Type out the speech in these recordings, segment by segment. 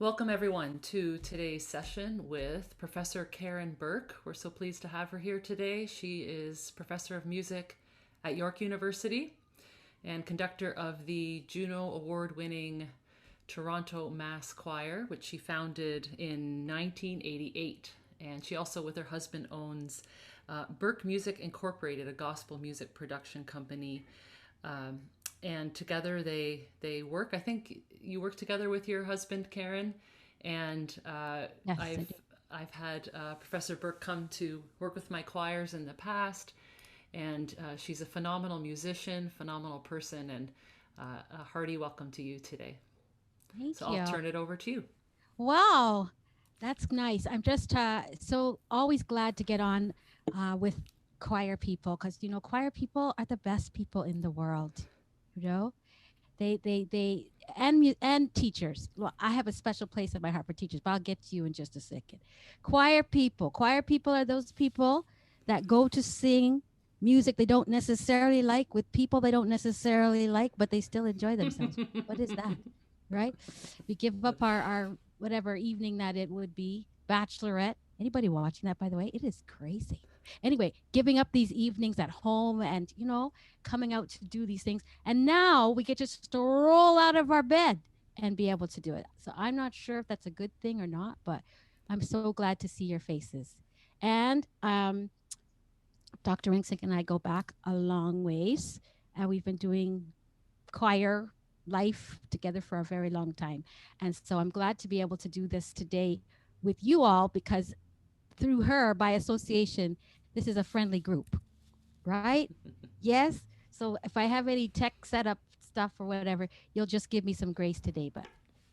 Welcome, everyone, to today's session with Professor Karen Burke. We're so pleased to have her here today. She is Professor of Music at York University and conductor of the Juno Award winning Toronto Mass Choir, which she founded in 1988. And she also, with her husband, owns Burke Music Incorporated, a gospel music production company. Um, and together they work. I think you work together with your husband, Karen, and Yes, I I've do. I've had Professor Burke come to work with my choirs in the past, and she's a phenomenal musician, phenomenal person, and a hearty welcome to you today. So Thank I'll you. turn it over to you. Wow, that's nice. I'm just so always glad to get on with choir people because choir people are the best people in the world. You know, they and teachers. Well, I have a special place in my heart for teachers, but I'll get to you in just a second. Choir people. Choir people are those people that go to sing music they don't necessarily like with people they don't necessarily like, but they still enjoy themselves. What is that? Right? We give up our whatever evening that it would be, bachelorette. Anybody watching that, by the way? It is crazy. Anyway, giving up these evenings at home and coming out to do these things, and now we get just to roll out of our bed and be able to do it. So I'm not sure if that's a good thing or not, but I'm so glad to see your faces. And Dr. Rinksick and I go back a long ways, and we've been doing choir life together for a very long time. And so I'm glad to be able to do this today with you all because through her, by association, this is a friendly group, right? Yes. So if I have any tech setup stuff or whatever, you'll just give me some grace today. But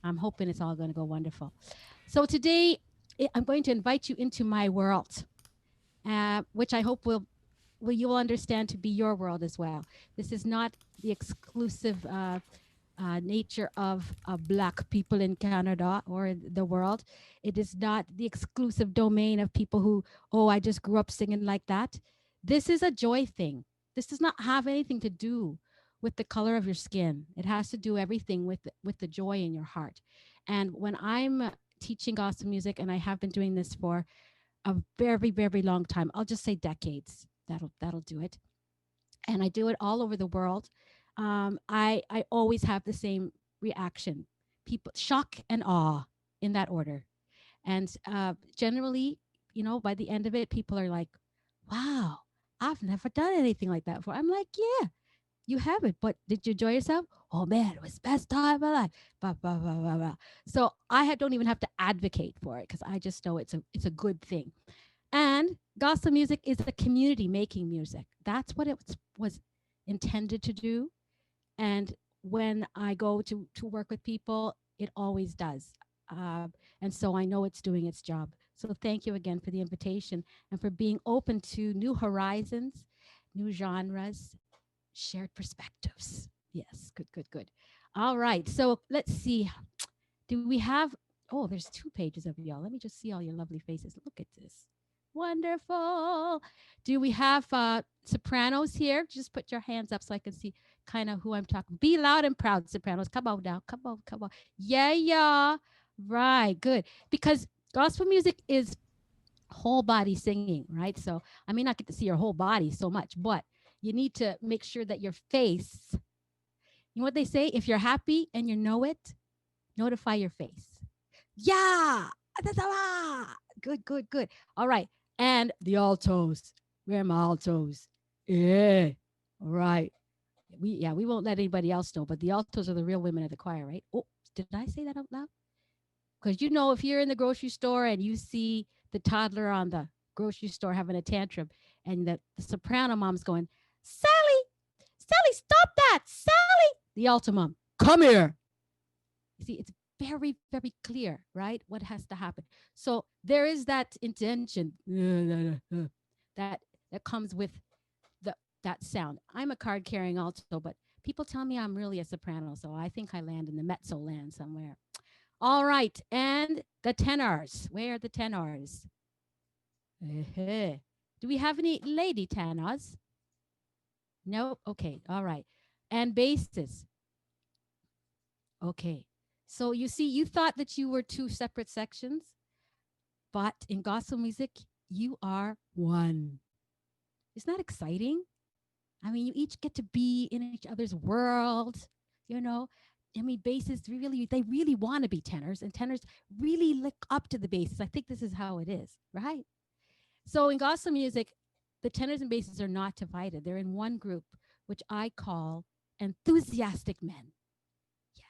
I'm hoping it's all going to go wonderful. So today, I'm going to invite you into my world, which I hope will you will understand to be your world as well. This is not the exclusive nature of Black people in Canada or the world. It is not the exclusive domain of people who, oh, I just grew up singing like that. This is a joy thing. This does not have anything to do with the color of your skin. It has to do everything with the joy in your heart. And when I'm teaching gospel music, and I have been doing this for a very, very long time, I'll just say decades. That'll do it, and I do it all over the world. I always have the same reaction: people shock and awe in that order. And generally, by the end of it, people are like, "Wow, I've never done anything like that before." I'm like, "Yeah, you haven't, but did you enjoy yourself? Oh man, it was the best time of my life." Blah, blah, blah, blah, blah. So don't even have to advocate for it because I just know it's a good thing. And gospel music is a community making music. That's what was intended to do. And when I go to work with people, it always does. Uh, and so I know it's doing its job. So thank you again for the invitation and for being open to new horizons, new genres, shared perspectives. Yes, good, good, good. All right. So let's see. Do we have? Oh, there's 2 pages of y'all. Let me just see all your lovely faces. Look at this. Wonderful. Do we have sopranos here? Just put your hands up so I can see kind of who I'm talking. Be loud and proud, sopranos. Come on now. Come on, come on. Yeah, yeah. Right. Good. Because gospel music is whole body singing, right? So I may not get to see your whole body so much, but you need to make sure that your face, you know what they say? If you're happy and you know it, notify your face. Yeah. Good, good, good. All right. And the altos. Where are my altos? Yeah. All right. We won't let anybody else know, but the altos are the real women of the choir, right? Oh, did I say that out loud? Because if you're in the grocery store and you see the toddler on the grocery store having a tantrum, and the soprano mom's going, Sally, Sally, stop that, Sally. The alto mom, come here. You see, it's very, very clear, right? What has to happen. So there is that intention that that comes with the that sound. I'm a card carrying alto, but people tell me I'm really a soprano, so I think I land in the mezzo land somewhere. All right, and the tenors. Where are the tenors? Uh-huh. Do we have any lady tenors? No. Okay. All right. And basses. Okay. So you see, you thought that you were two separate sections, but in gospel music, you are one. Isn't that exciting? I mean, you each get to be in each other's world, you know. I mean, basses really, they really want to be tenors, and tenors really look up to the basses. I think this is how it is, right? So in gospel music, the tenors and basses are not divided. They're in one group, which I call enthusiastic men. Yes.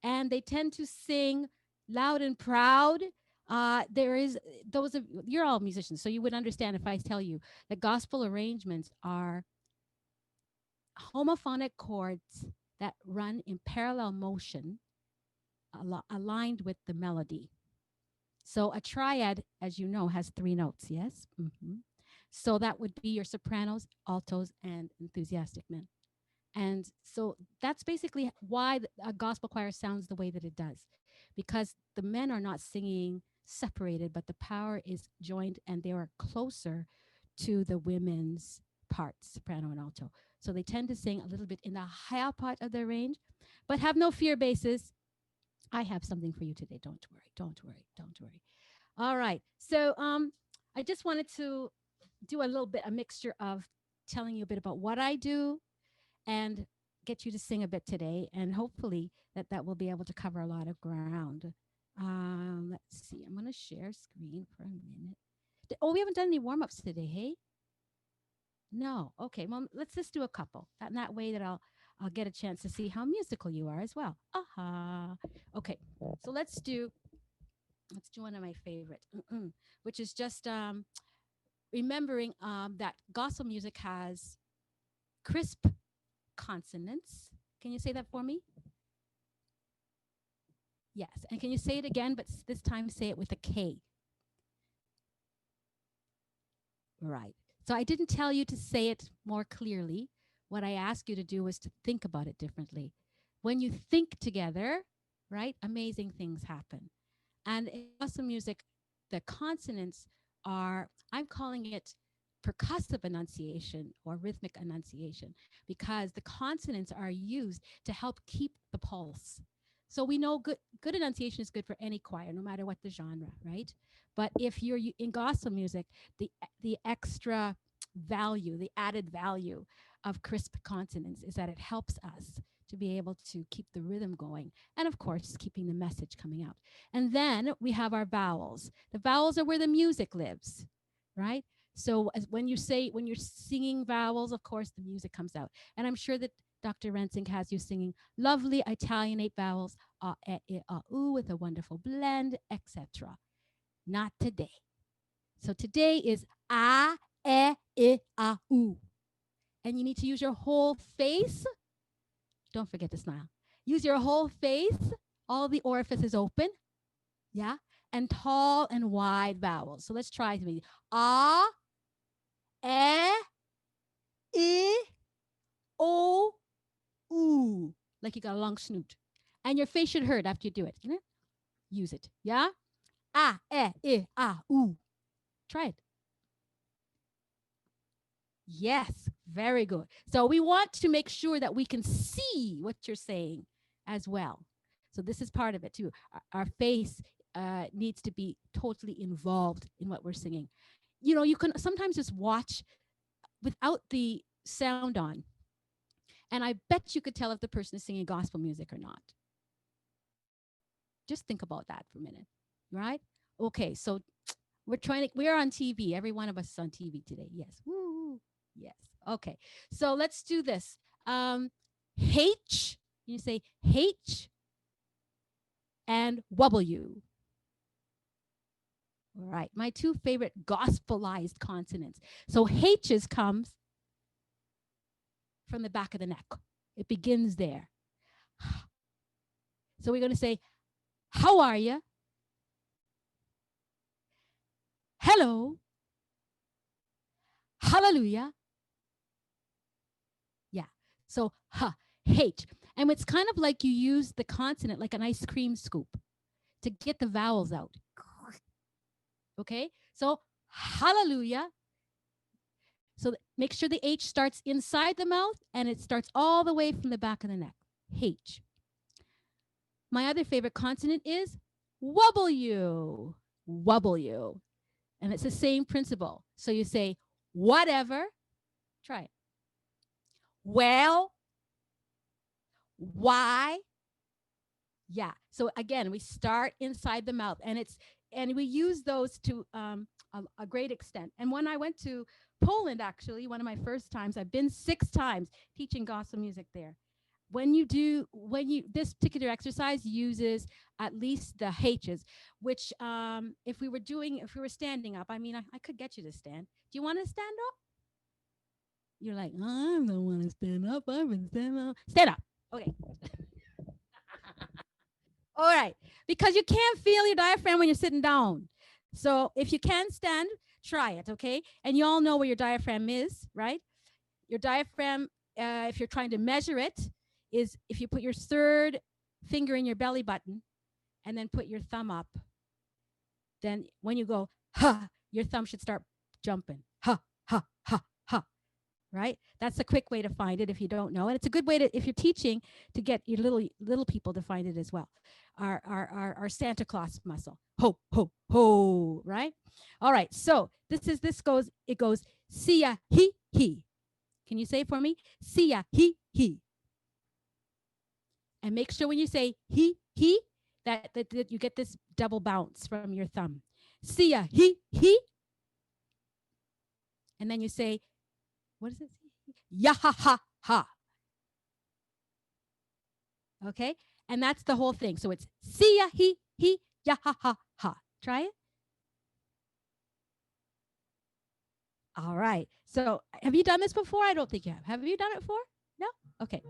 And they tend to sing loud and proud. There is those of you're all musicians, so you would understand if I tell you that gospel arrangements are homophonic chords that run in parallel motion, aligned with the melody. So a triad, as you know, has three notes. Yes. So that would be your sopranos, altos, and enthusiastic men. And so that's basically why a gospel choir sounds the way that it does, because the men are not singing separated, but the power is joined and they are closer to the women's parts, soprano and alto. So they tend to sing a little bit in the higher part of their range, but have no fear, basses. I have something for you today. Don't worry, don't worry, don't worry. All right. So I just wanted to do a little bit, a mixture of telling you a bit about what I do and get you to sing a bit today. And hopefully that will be able to cover a lot of ground. Let's see. I'm going to share screen for a minute. Oh, we haven't done any warm-ups today, hey? No. Okay. Well, let's just do a couple. And that way that I'll get a chance to see how musical you are as well. Aha. Okay. So let's do one of my favorite, which is just remembering that gospel music has crisp consonants. Can you say that for me? Yes. And can you say it again, but this time say it with a K? Right. So I didn't tell you to say it more clearly. What I asked you to do was to think about it differently. When you think together, right, amazing things happen. And in gospel music, the consonants are, I'm calling it percussive enunciation or rhythmic enunciation, because the consonants are used to help keep the pulse. So we know good enunciation is good for any choir, no matter what the genre, right? But if you're in gospel music, the extra value, the added value of crisp consonants is that it helps us to be able to keep the rhythm going, and of course keeping the message coming out. And then we have our vowels. The vowels are where the music lives, right? So when you're singing vowels, of course the music comes out. And I'm sure that Dr. Rensing has you singing lovely Italianate vowels, ooh, with a wonderful blend, etc. Not today. So today is a, e, I, ooh. And you need to use your whole face. Don't forget to smile. Use your whole face, all the orifices open, yeah, and tall and wide vowels. So let's try to a, I, o, ooh, like you got a long snoot. And your face should hurt after you do it. Use it, yeah? A, I, ooh. Try it. Yes, very good. So we want to make sure that we can see what you're saying as well. So this is part of it too. Our face needs to be totally involved in what we're singing. You know, you can sometimes just watch without the sound on, and I bet you could tell if the person is singing gospel music or not. Just think about that for a minute, right? Okay, so we're on TV. Every one of us is on TV today. Yes. Woo. Yes. Okay. So let's do this. H, you say H and W. All right. My two favorite gospelized consonants. So H's comes from the back of the neck. It begins there. So we're going to say, how are you? Hello. Hallelujah. Yeah. So H. And it's kind of like you use the consonant like an ice cream scoop to get the vowels out. Okay. So hallelujah. So make sure the H starts inside the mouth and it starts all the way from the back of the neck. H. My other favorite consonant is W. W. And it's the same principle. So you say whatever. Try it. Well. Why? Yeah. So again, we start inside the mouth, and we use those to a great extent. And when I went to Poland, actually, one of my first times, I've been 6 times teaching gospel music there. This particular exercise uses at least the H's, which if we were standing up, I mean, I could get you to stand. Do you want to stand up? You're like, I don't want to stand up. I've been standing up. Stand up. Okay. All right. Because you can't feel your diaphragm when you're sitting down. So if you can stand, try it, okay? And you all know where your diaphragm is, right? Your diaphragm, if you're trying to measure it, is if you put your third finger in your belly button and then put your thumb up, then when you go, ha, your thumb should start jumping. Ha, ha, ha, ha. Right? That's a quick way to find it if you don't know. And it's a good way to, if you're teaching, to get your little people to find it as well. Our Santa Claus muscle. Ho, ho, ho, right? All right. So it goes, siya, he, he. Can you say it for me? Siya, he, he. And make sure when you say he, that you get this double bounce from your thumb. Siya, he. And then you say, what is it? Ya ha ha ha. Okay? And that's the whole thing. So it's siya, he, ya ha ha ha. Try it. All right. So have you done this before? I don't think you have. Have you done it before? No? Okay.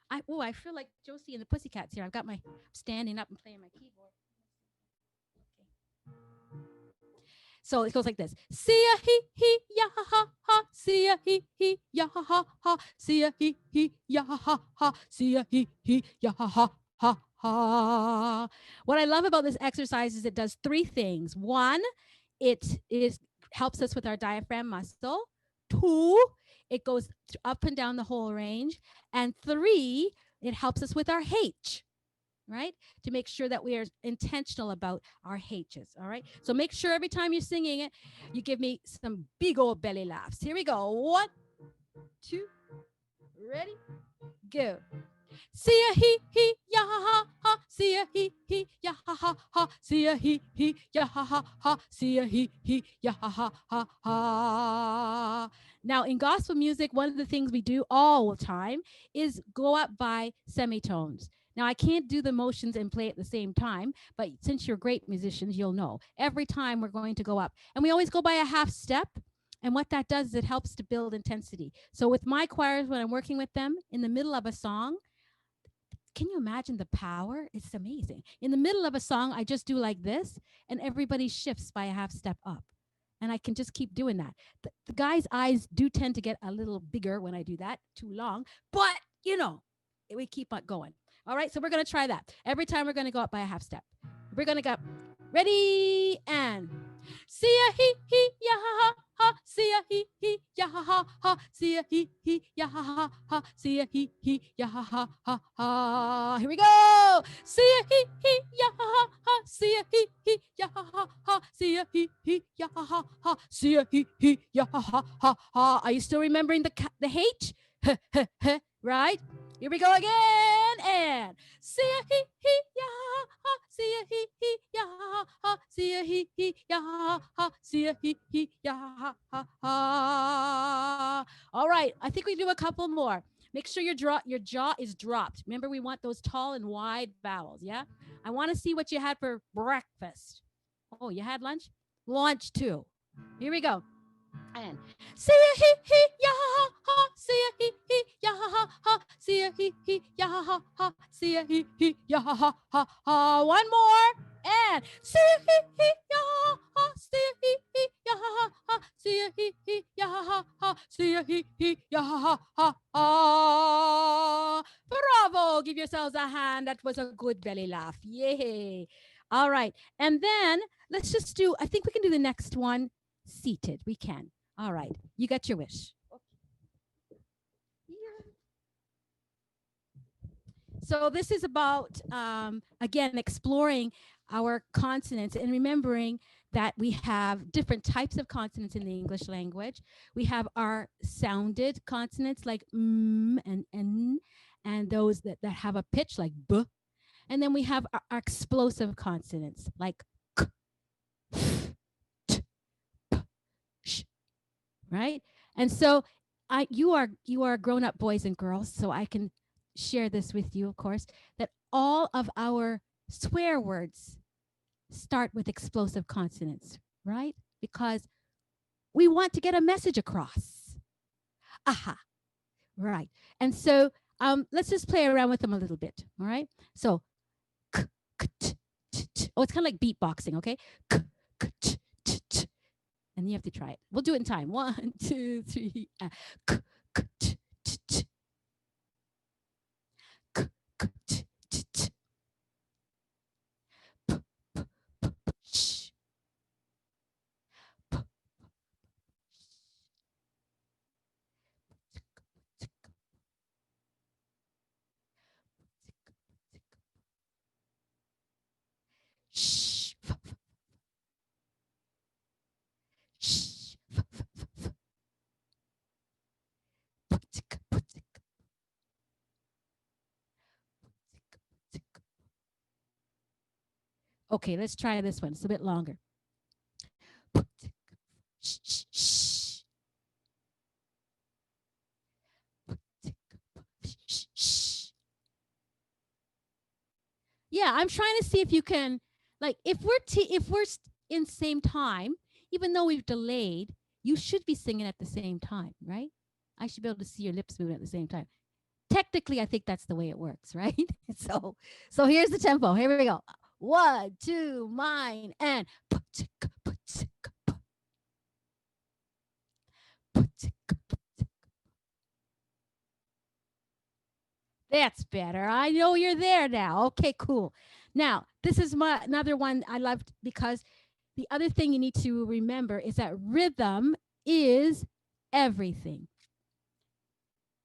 I feel like Josie and the Pussycats here. I'm standing up and playing my keyboard. So it goes like this. Siya he ya ha ha ha. Siya he ya ha ha ha. Siya he ya ha ha ha. Siya he ya ha ha ha ha. What I love about this exercise is it does 3 things. 1, it helps us with our diaphragm muscle. 2, it goes up and down the whole range. And 3, it helps us with our H. Right? To make sure that we are intentional about our H's. All right. So make sure every time you're singing it, you give me some big old belly laughs. Here we go. 1, 2, ready, go. Siya he ya ha ha ha. Siya he ya ha ha ha. Siya he ya ha ha ha. Siya he ya ha ha ha ha. Now in gospel music, one of the things we do all the time is go up by semitones. Now, I can't do the motions and play at the same time, but since you're great musicians, you'll know. Every time we're going to go up. And we always go by a half step. And what that does is it helps to build intensity. So with my choirs, when I'm working with them, in the middle of a song, can you imagine the power? It's amazing. In the middle of a song, I just do like this, and everybody shifts by a half step up. And I can just keep doing that. The guy's eyes do tend to get a little bigger when I do that, too long. But, we keep on going. All right, so we're going to try that. Every time we're going to go up by a half step. We're going to go, ready, and siya he ya ha ha ha. Siya he ya ha ha ha. Siya he ya ha ha ha. Siya he ya ha ha ha ha. Here we go. Siya he ya ha ha ha. Siya he ya ha ha ha. Siya he ya ha ha ha. Siya he ya ha ha ha ha. Are you still remembering the H? Right? Here we go again, and siya he ya ha ha. Siya he ya ha ha. Siya he ya ha ha. Siya he ya ha ha. All right, I think we do a couple more. Make sure your jaw is dropped. Remember, we want those tall and wide vowels. Yeah, I want to see what you had for breakfast. Oh, you had lunch? Lunch too. Here we go. And siya he ya ha ha. Siya he ya ha ha. Siya he ya ha ha. Siya he ya ha ha. One more. And siya he ya ha ha. Siya he ya ha ha. Siya he ya ha ha. Siya he ya ha ha. Bravo! Give yourselves a hand. That was a good belly laugh. Yay! All right, and then let's just do. I think we can do the next one seated. We can. All right, you got your wish. So So this is about, again, exploring our consonants and remembering that we have different types of consonants in the English language. We have our sounded consonants like and n, and those that have a pitch like b. And then we have our explosive consonants like k, f, t, p, sh, right? And so you are grown up boys and girls, so I can share this with you, of course, that all of our swear words start with explosive consonants, right? Because we want to get a message across. Aha, right. And so let's just play around with them a little bit, all right? So, k, k, t, t, t. Oh, it's kind of like beatboxing, okay? K, k, t, t, t. And you have to try it. We'll do it in time. 1, 2, 3. K, k, t, t, t. K, k, t, t, t. P, p, p, p, sh. P, sh, f, f, sh, f, f, f, f. P, tick, p, tick, tick, tick. Okay, let's try this one. It's a bit longer. P, tick, sh, sh, sh. P, tick, p, sh, sh. Yeah, I'm trying to see if you can, like, if we're in same time, even though we've delayed, you should be singing at the same time, right? I should be able to see your lips moving at the same time. Technically, I think that's the way it works, right? So here's the tempo. Here we go. 1, 2, mine, and that's better. I know you're there now. Okay, cool. Now, this is another one I loved, because the other thing you need to remember is that rhythm is everything.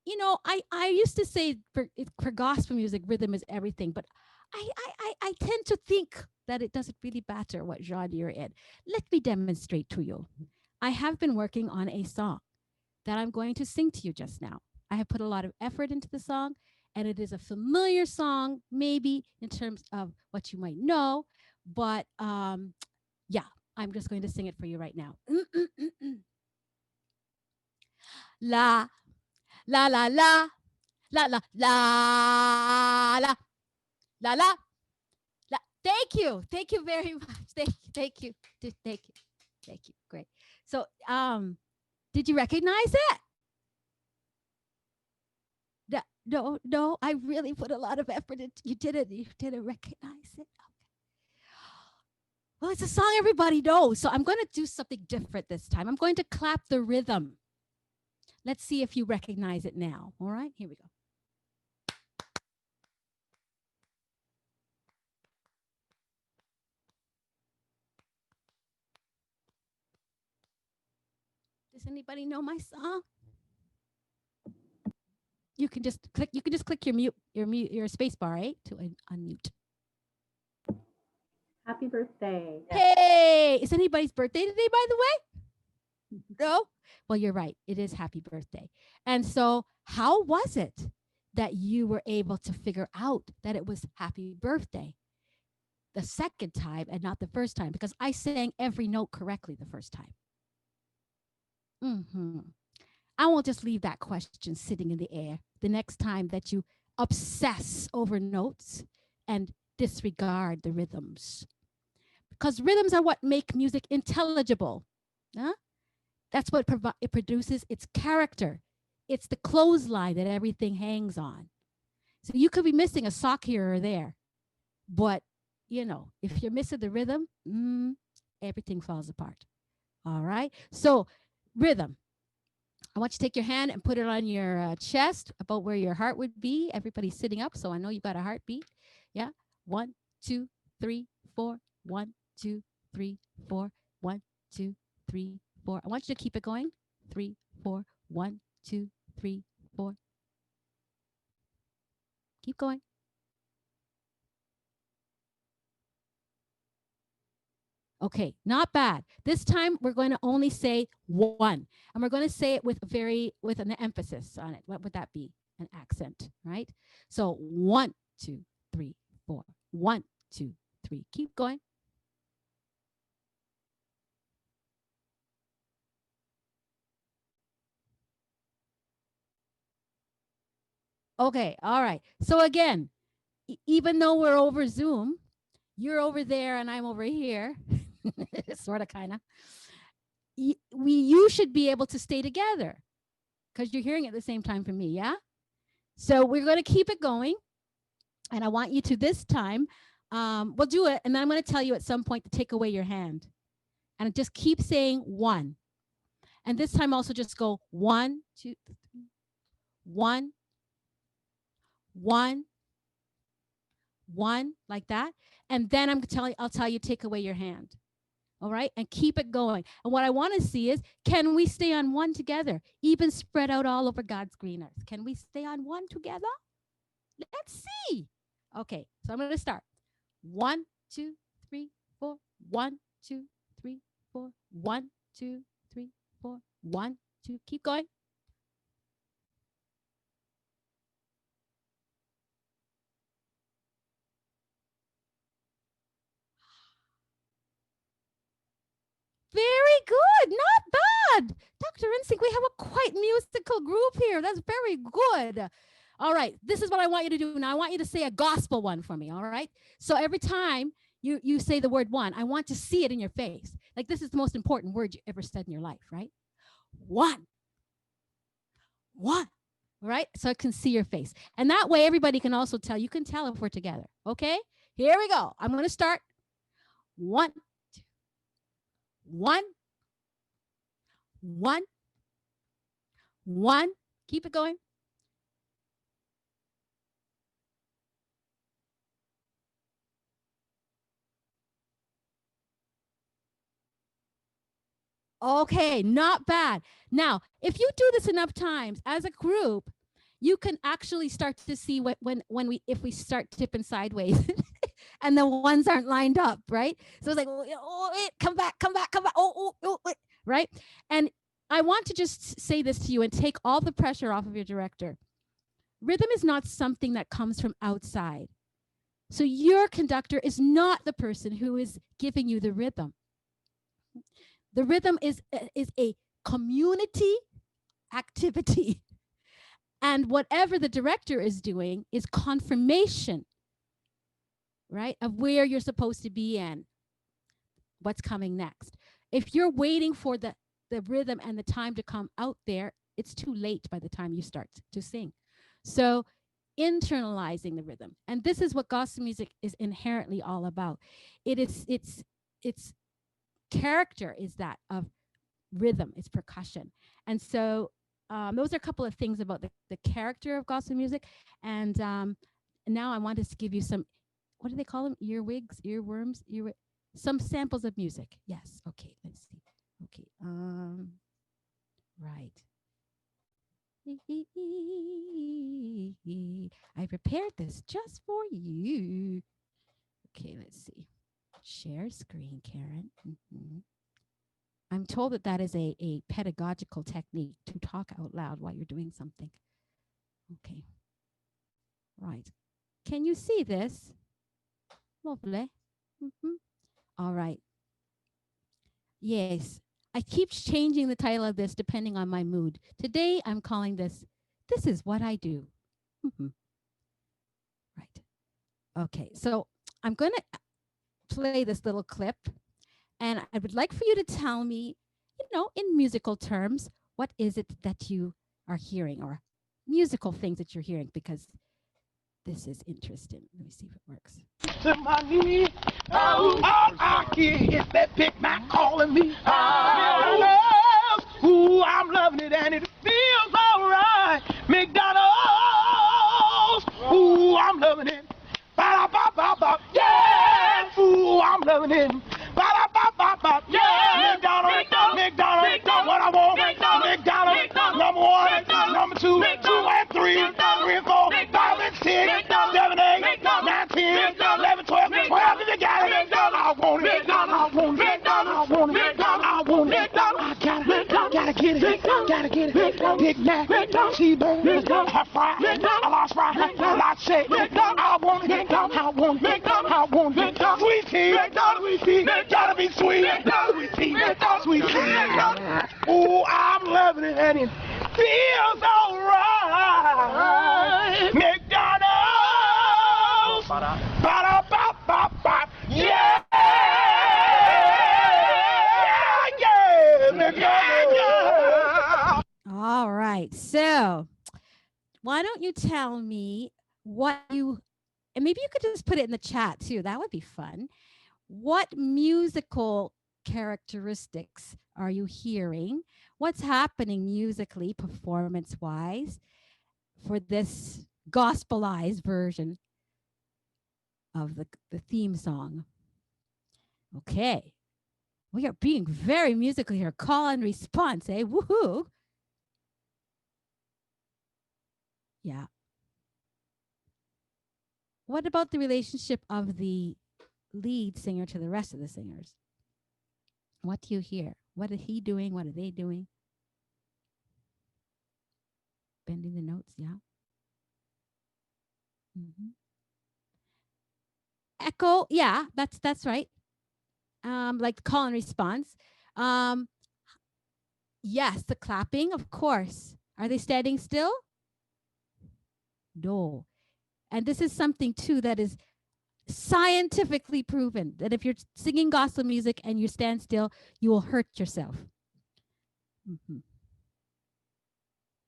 You know, I used to say for gospel music, rhythm is everything, but I tend to think that it doesn't really matter what genre you're in. Let me demonstrate to you. I have been working on a song that I'm going to sing to you just now. I have put a lot of effort into the song, and it is a familiar song, maybe in terms of what you might know, but yeah, I'm just going to sing it for you right now. La, la, la, la, la, la, la, la, la, la, la. Thank you very much. Thank you, thank you, thank you. Great. So, did you recognize it? No, I really put a lot of effort into. You didn't recognize it. Well, it's a song everybody knows, so I'm going to do something different this time. I'm going to clap the rhythm. Let's see if you recognize it now. All right, here we go. Does anybody know my song? You can just click your space bar, right? To unmute. Happy birthday. Hey, is anybody's birthday today, by the way? No? Well, you're right. It is happy birthday. And so, how was it that you were able to figure out that it was happy birthday the second time and not the first time? Because I sang every note correctly the first time. I won't just leave that question sitting in the air the next time that you obsess over notes and disregard the rhythms. Because rhythms are what make music intelligible. Huh? That's what it produces its character. It's the clothesline that everything hangs on. So you could be missing a sock here or there, but you know, if you're missing the rhythm, everything falls apart. All right. So rhythm. I want you to take your hand and put it on your chest, about where your heart would be. Everybody's sitting up, so I know you've got a heartbeat. Yeah. 1, 2, 3, 4. 1, 2, 3, 4. 1, 2, 3, 4. I want you to keep it going. 3, 4. 1, 2, 3, 4. Keep going. Okay, not bad. This time we're going to only say one, and we're going to say it with an emphasis on it. What would that be? An accent, right? So 1, 2, 3, 4. 1, 2, 3. Keep going. Okay, all right. So again, even though we're over Zoom, you're over there and I'm over here, sort of, kind of. You should be able to stay together because you're hearing it at the same time from me, yeah? So we're going to keep it going. And I want you to this time, we'll do it. And then I'm going to tell you at some point to take away your hand. And just keep saying 1. And this time also just go 1, 2, 3, 1, 1, 1, like that. And then I'll tell you take away your hand. All right, and keep it going. And what I want to see is, can we stay on 1 together, even spread out all over God's green earth? Can we stay on 1 together? Let's see. Okay, so I'm going to start. 1, 2, 3, 4. 1, 2, 3, 4. 1, 2, 3, 4. 1, 2. Keep going. Very good. Not bad. Dr. Insink, we have a quite musical group here. That's very good. All right. This is what I want you to do now. I want you to say a gospel one for me. All right. So every time you say the word 1, I want to see it in your face. Like this is the most important word you ever said in your life, right? 1. 1. All right. So I can see your face. And that way everybody can also tell. You can tell if we're together. Okay. Here we go. I'm going to start. 1, 2, 1, 1, 1. Keep it going. Okay, not bad. Now, if you do this enough times as a group, you can actually start to see if we start tipping sideways and the ones aren't lined up, right? So it's like, oh, come back. Oh, right? And I want to just say this to you and take all the pressure off of your director. Rhythm is not something that comes from outside. So your conductor is not the person who is giving you the rhythm. The rhythm is a community activity. And whatever the director is doing is confirmation, right, of where you're supposed to be and what's coming next. If you're waiting for the rhythm and the time to come out there, it's too late by the time you start to sing. So internalizing the rhythm. And this is what gospel music is inherently all about. It's character is that of rhythm, it's percussion. And so those are a couple of things about the character of gospel music. And now I want to give you some, what do they call them? Earwigs, earworms, some samples of music. Yes. Okay. Let's see. Okay. Right. I prepared this just for you. Okay. Let's see. Share screen, Karen. I'm told that is a pedagogical technique to talk out loud while you're doing something. Okay. Right. Can you see this? Lovely. All right. Yes. I keep changing the title of this depending on my mood. Today, I'm calling this Is What I Do. Right. Okay. So I'm going to play this little clip. And I would like for you to tell me, in musical terms, what is it that you are hearing or musical things that you're hearing, because this is interesting. Let me see if it works. To my knees, all I hear is that Big Mac calling me. Ooh, I'm loving it and it feels all right. McDonald's, ooh, I'm loving it. Ba-da-ba-ba-ba, yeah, ooh, I'm loving it. Ba-da-ba-ba-ba, yeah, McDonald's, what I want, McDonald's, number 1, number 2, 2 and 3, 3 and 4, 5 and 6, 7, 8, 9, 10, 11, 12, 12 if you got it. I want it, I want it. get it. Big Mac, T-bone, half fry, a large fry, a large shake. I want it, I want it, I want it. Sweet tea, gotta be sweet. Sweet tea, sweet tea. Ooh, I'm loving it, and it feels alright. McDonald's, ba-da-ba-ba-ba, yeah, yeah, McDonald's. All right. So why don't you tell me what you, and maybe you could just put it in the chat too. That would be fun. What musical characteristics are you hearing? What's happening musically, performance-wise, for this gospelized version of the theme song? Okay. We are being very musical here. Call and response, eh? Woohoo. Yeah. What about the relationship of the lead singer to the rest of the singers? What do you hear? What is he doing? What are they doing? Bending the notes, yeah. Mm-hmm. Echo, yeah, that's right. Like call and response. Yes, the clapping, of course. Are they standing still? No. And this is something too that is scientifically proven, that if you're singing gospel music and you stand still, you will hurt yourself. Mm-hmm.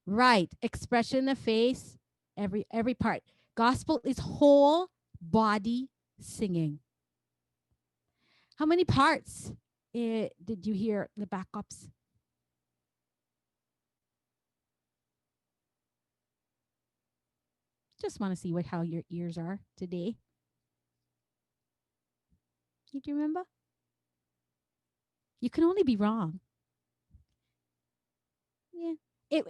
Right. Expression in the face, every part. Gospel is whole body singing. How many parts did you hear the backups? Just want to see how your ears are today. Did you remember? You can only be wrong. Yeah. In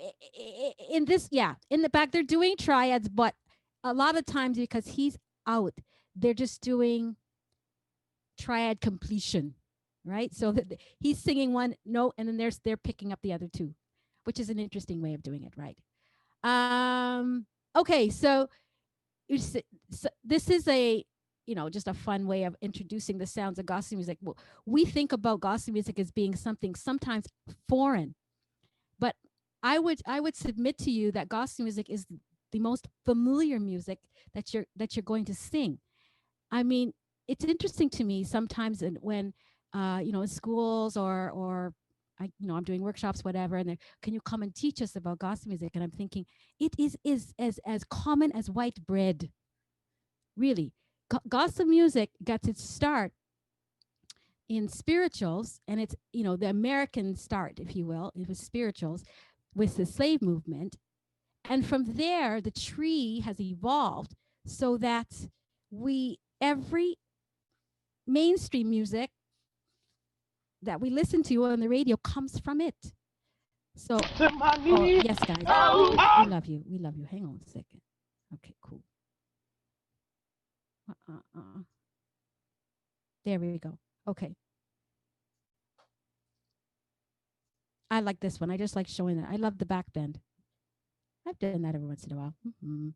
the back, they're doing triads, but a lot of times because he's out, they're just doing triad completion, right? So he's singing one note and then they're picking up the other two, which is an interesting way of doing it, right? Okay, so this is a, just a fun way of introducing the sounds of gospel music. We think about gospel music as being something sometimes foreign, but I would submit to you that gospel music is the most familiar music that you're going to sing. I mean, it's interesting to me sometimes when in schools or I'm doing workshops, whatever, and can you come and teach us about gospel music? And I'm thinking it is as common as white bread. Really, gospel music got its start in spirituals, and it's the American start, if you will. It was spirituals with the slave movement, and from there the tree has evolved so that every mainstream music that we listen to on the radio comes from it. So, yes, guys, we love you. We love you. Hang on a second. Okay, cool. There we go. Okay. I like this one. I just like showing it. I love the back bend. I've done that every once in a while. Mm-hmm.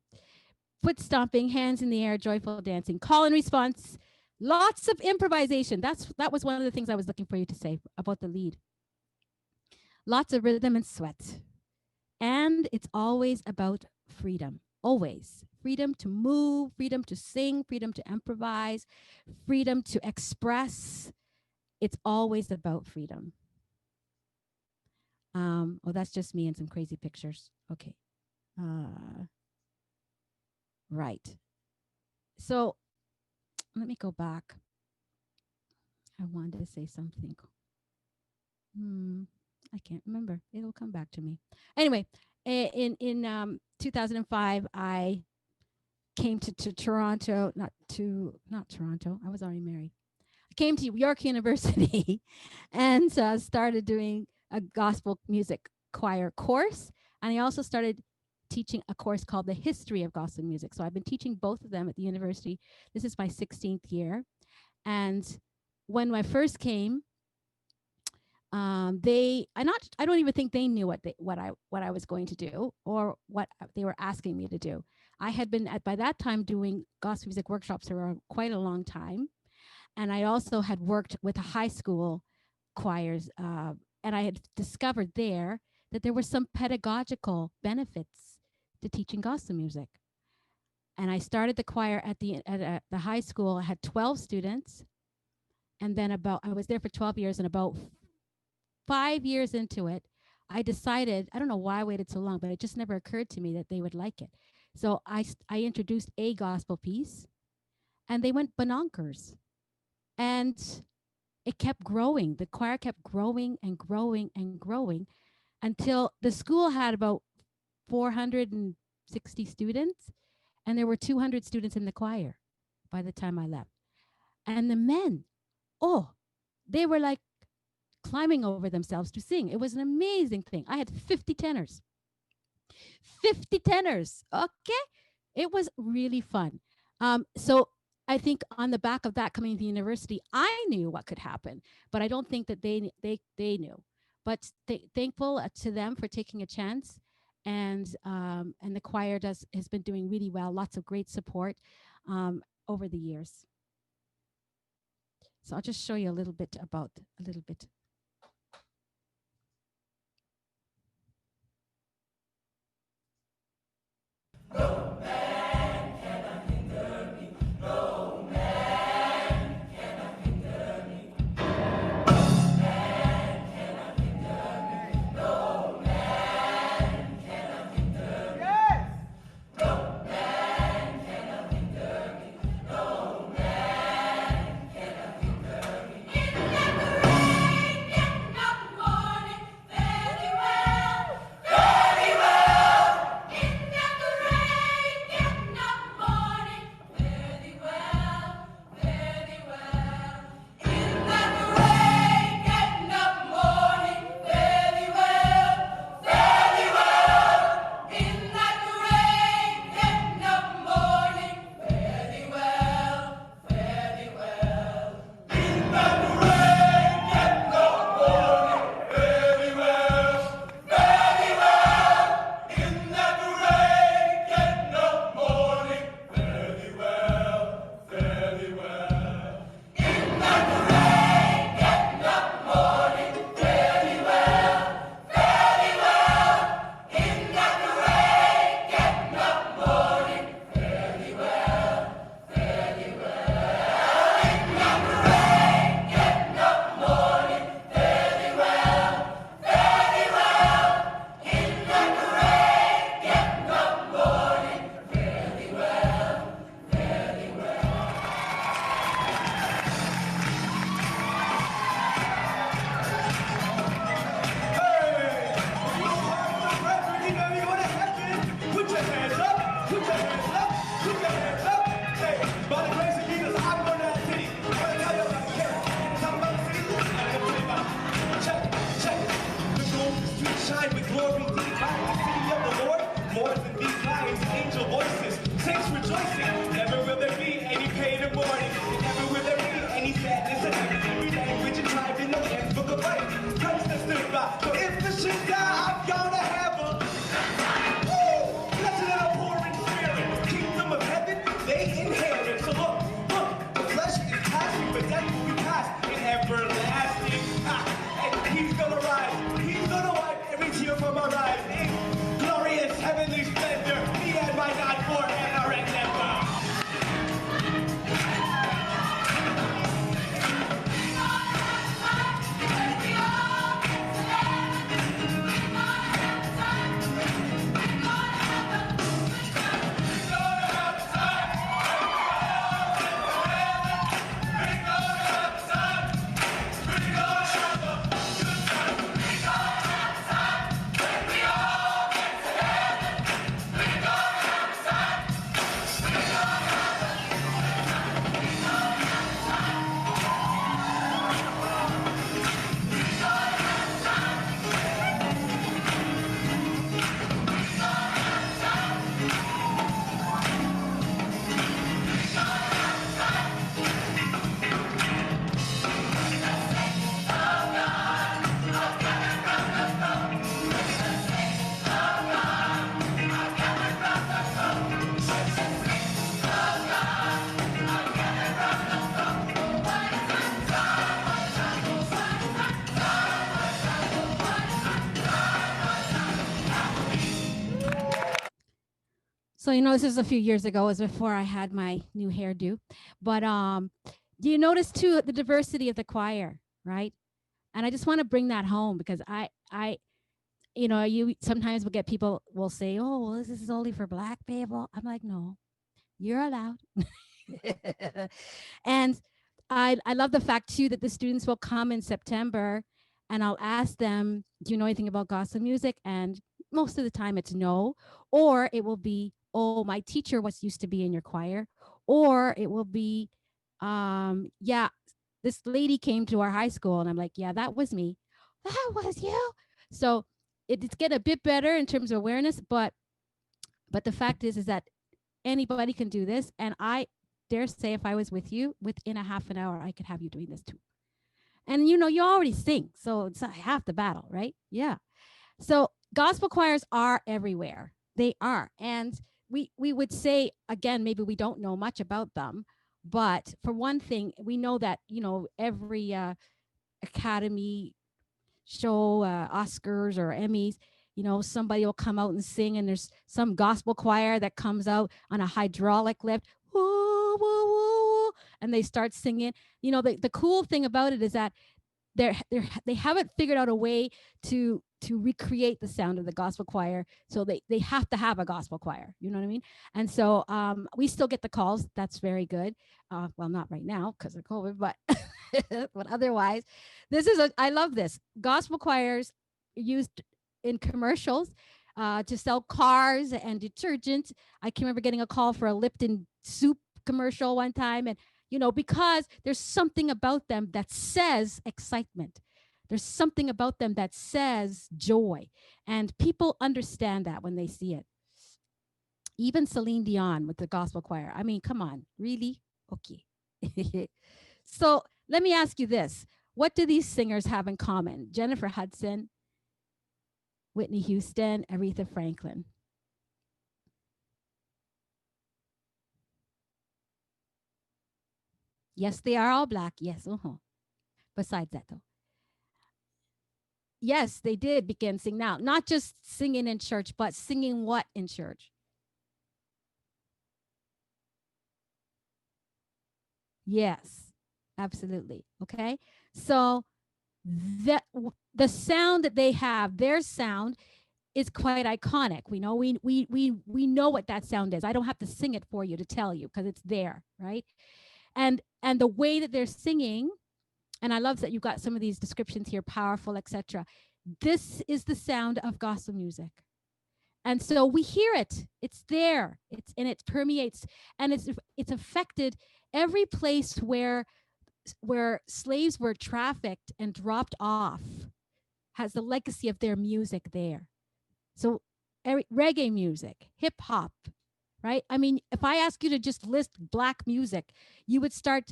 Foot stomping, hands in the air, joyful dancing, call and response, lots of improvisation. That was one of the things I was looking for you to say about the lead. Lots of rhythm and sweat. And it's always about freedom. Always. Freedom to move, freedom to sing, freedom to improvise, freedom to express. It's always about freedom. That's just me and some crazy pictures. Okay. Right. So let me go back. I wanted to say something. I can't remember. It'll come back to me. Anyway, in 2005, I came to Toronto, not Toronto. I was already married. I came to York University and started doing a gospel music choir course. And I also started teaching a course called The History of Gospel Music. So I've been teaching both of them at the university. This is my 16th year. And when I first came, I don't even think they knew what I was going to do or what they were asking me to do. I had been by that time doing gospel music workshops for quite a long time, and I also had worked with high school choirs, and I had discovered there that there were some pedagogical benefits to teaching gospel music. And I started the choir at the high school. I had 12 students, and then I was there for 12 years, and about 5 years into it, I decided, I don't know why I waited so long, but it just never occurred to me that they would like it. So I introduced a gospel piece, and they went bonkers. And it kept growing. The choir kept growing and growing and growing until the school had about 460 students, and there were 200 students in the choir by the time I left. And the men, they were like climbing over themselves to sing. It was an amazing thing. I had 50 tenors. 50 tenors, okay? It was really fun. So I think on the back of that, coming to the university, I knew what could happen, but I don't think that they knew. But thankful to them for taking a chance, and the choir has been doing really well. Lots of great support over the years. So I'll just show you a little bit. No man cannot hinder me. No man cannot hinder me. No man cannot hinder me. No man cannot hinder me. Yes. No man cannot hinder me. No man cannot hinder me. In the rain, in the morning, very well, very well. In the rain, in the morning, very well, very well. In the rain, in the morning, very well, very well. In the rain, in the morning, very well, very well. In the rain, in the morning, very well, very well. In the rain, in the morning, very well, very well. In the rain, in the morning, very well, very well. In the rain, in the morning, very well, very well. In the rain, in the morning, very well, very well. In the rain, in the morning, very well, very well. Put your hands up, put your hands up, put your hands up. Hey, by the grace of Jesus, I'm going to that city. I'm going to tell you about Kirk. Talk about the city. I'm going to tell you about it. Check, check. The golden street shine with glory divine. The city of the Lord, more than these lines, angel voices, saints rejoicing. Never will there be any pain or mourning. And never will there be any sadness in heaven. Every language and tribe in the Lamb's book of life. Christ has stood by. So if the shit die, I'm gonna have a blessed and a pouring spirit. Kingdom of heaven, you know, this is a few years ago. It was before I had my new hairdo. But do you notice too the diversity of the choir, right? And I just want to bring that home because I, you know, you sometimes will get people will say, "Oh, well, this is only for black people." I'm like, no, you're allowed. And I love the fact too that the students will come in September, and I'll ask them, "Do you know anything about gospel music?" And most of the time it's no, or it will be, "Oh, my teacher was used to be in your choir," or it will be, "Yeah, this lady came to our high school," and I'm like, "Yeah, that was me." That was you. So it's getting a bit better in terms of awareness, but the fact is that anybody can do this, and I dare say if I was with you within a half an hour, I could have you doing this too. And you know, you already sing, so it's half the battle, right? Yeah. So gospel choirs are everywhere. They are. And we would say again, maybe we don't know much about them, but for one thing, we know that, you know, every Academy show, Oscars or Emmys, you know, somebody will come out and sing, and there's some gospel choir that comes out on a hydraulic lift, woo, woo, woo, and they start singing. You know, the cool thing about it is that they haven't figured out a way to recreate the sound of the gospel choir, so they have to have a gospel choir, you know what I mean? And so we still get the calls. That's very good. Well, not right now because of COVID, but but otherwise, I love this. Gospel choirs used in commercials to sell cars and detergent. I can remember getting a call for a Lipton soup commercial one time, and you know, because there's something about them that says excitement. There's something about them that says joy. And people understand that when they see it. Even Celine Dion with the gospel choir. I mean, come on, really? Okay. So let me ask you this. What do these singers have in common? Jennifer Hudson, Whitney Houston, Aretha Franklin. Yes, they are all black. Yes. Besides that, though. Yes, they did begin singing now, not just singing in church, but singing what in church? Yes, absolutely. Okay. So the sound that they have, their sound is quite iconic. We know what that sound is. I don't have to sing it for you to tell you because it's there, right? And the way that they're singing, and I love that you've got some of these descriptions here, powerful, etc. This is the sound of gospel music. And so we hear it. It's there. And it permeates, and it's affected every place where slaves were trafficked and dropped off has the legacy of their music there. So reggae music, hip hop, right? I mean, if I ask you to just list black music, you would start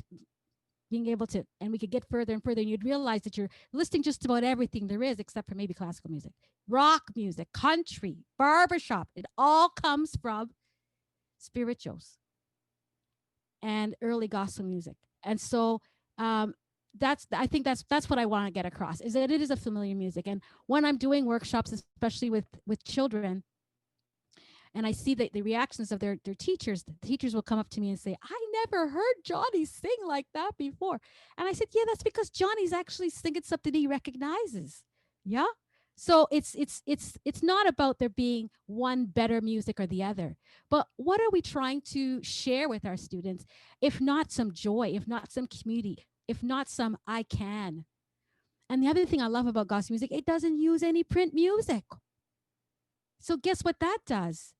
being able to, and we could get further and further, and you'd realize that you're listing just about everything there is except for maybe classical music, rock music, country, barbershop. It all comes from spirituals and early gospel music. And so I think that's what I want to get across, is that it is a familiar music. And when I'm doing workshops, especially with children, and I see the reactions of their teachers, the teachers will come up to me and say, "I never heard Johnny sing like that before." And I said, "Yeah, that's because Johnny's actually singing something he recognizes." Yeah. So it's not about there being one better music or the other, but what are we trying to share with our students, if not some joy, if not some community, if not some I can. And the other thing I love about gospel music, it doesn't use any print music. So guess what that does?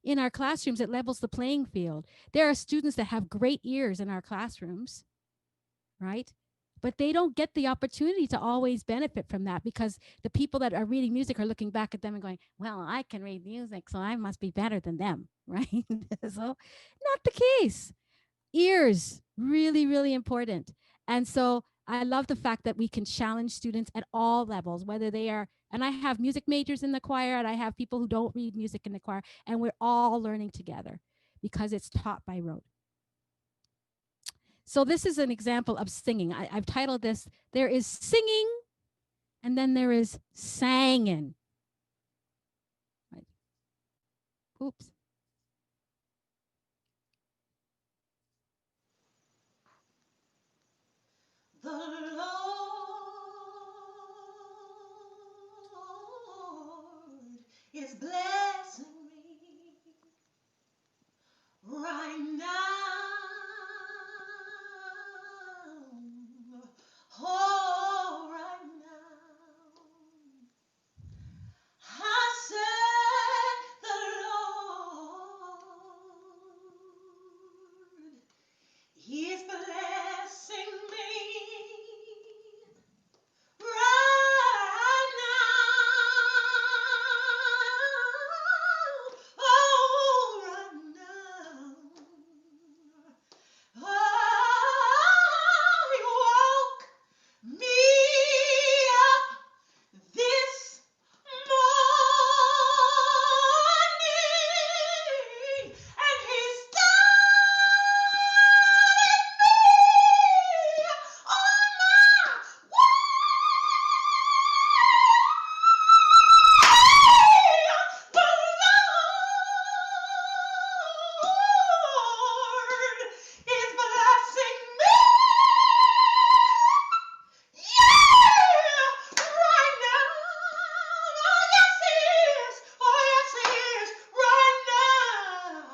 In our classrooms, it levels the playing field. There are students that have great ears in our classrooms, right? But they don't get the opportunity to always benefit from that, because the people that are reading music are looking back at them and going, "Well, I can read music, so I must be better than them," right? So not the case. Ears, really, really important. And so I love the fact that we can challenge students at all levels, whether they are, and I have music majors in the choir, and I have people who don't read music in the choir, and we're all learning together because it's taught by rote. So this is an example of singing. I've titled this, there is singing, and then there is sangin'. Right. Oops. The Lord is blessing me right now. Oh, right now. I said the Lord is blessing me right now. Oh, right now. Oh, he woke me up this morning, and he started me on my way. The Lord is blessing me. Yeah, right now. Oh, yes, he is. Oh, yes, he is. Right now.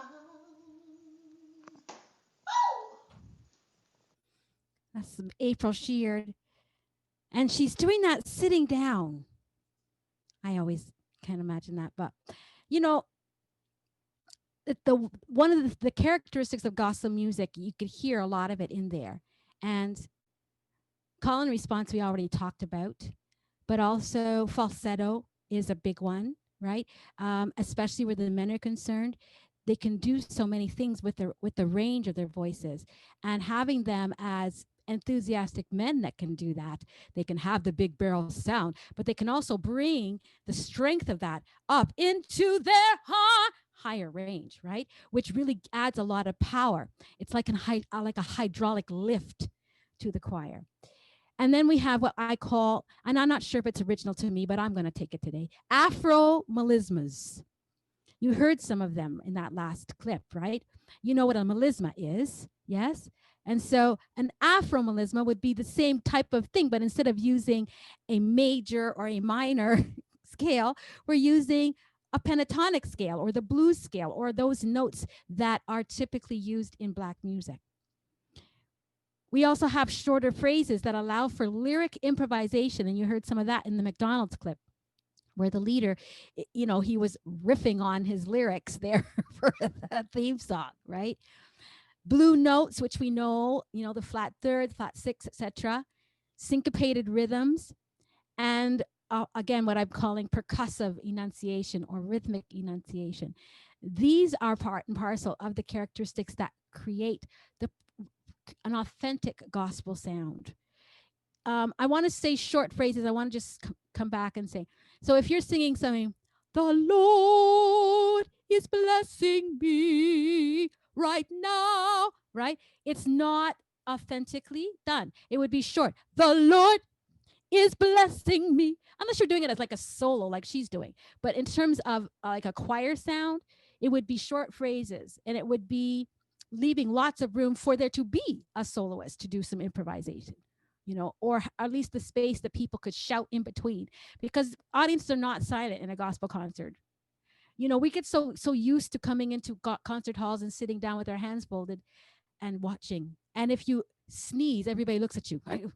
Oh. That's April Sheard. And she's doing that sitting down. I always can't imagine that. But, you know, one of the characteristics of gospel music, you could hear a lot of it in there. And call and response we already talked about, but also falsetto is a big one, right? Especially where the men are concerned. They can do so many things with the range of their voices, and having them as enthusiastic men that can do that. They can have the big barrel sound, but they can also bring the strength of that up into their higher range, right? Which really adds a lot of power. It's like like a hydraulic lift to the choir. And then we have what I call, and I'm not sure if it's original to me, but I'm going to take it today, Afro-Melismas. You heard some of them in that last clip, right? You know what a melisma is, yes? And so an Afro-Melisma would be the same type of thing, but instead of using a major or a minor scale, we're using a pentatonic scale or the blues scale or those notes that are typically used in Black music. We also have shorter phrases that allow for lyric improvisation, and you heard some of that in the McDonald's clip, where the leader, you know, he was riffing on his lyrics there for a theme song, right? Blue notes, which we know, you know, the flat third, flat six, etc. Syncopated rhythms, and again, what I'm calling percussive enunciation or rhythmic enunciation. These are part and parcel of the characteristics that create an authentic gospel sound. I want to say short phrases. I want to just come back and say, so if you're singing something, the Lord is blessing me right now, right? It's not authentically done. It would be short. The Lord is blessing me, unless you're doing it as like a solo, like she's doing. But in terms of like a choir sound, it would be short phrases, and it would be leaving lots of room for there to be a soloist to do some improvisation, you know, or at least the space that people could shout in between, because audiences are not silent in a gospel concert. You know, we get so used to coming into concert halls and sitting down with our hands folded and watching. And if you sneeze, everybody looks at you, right?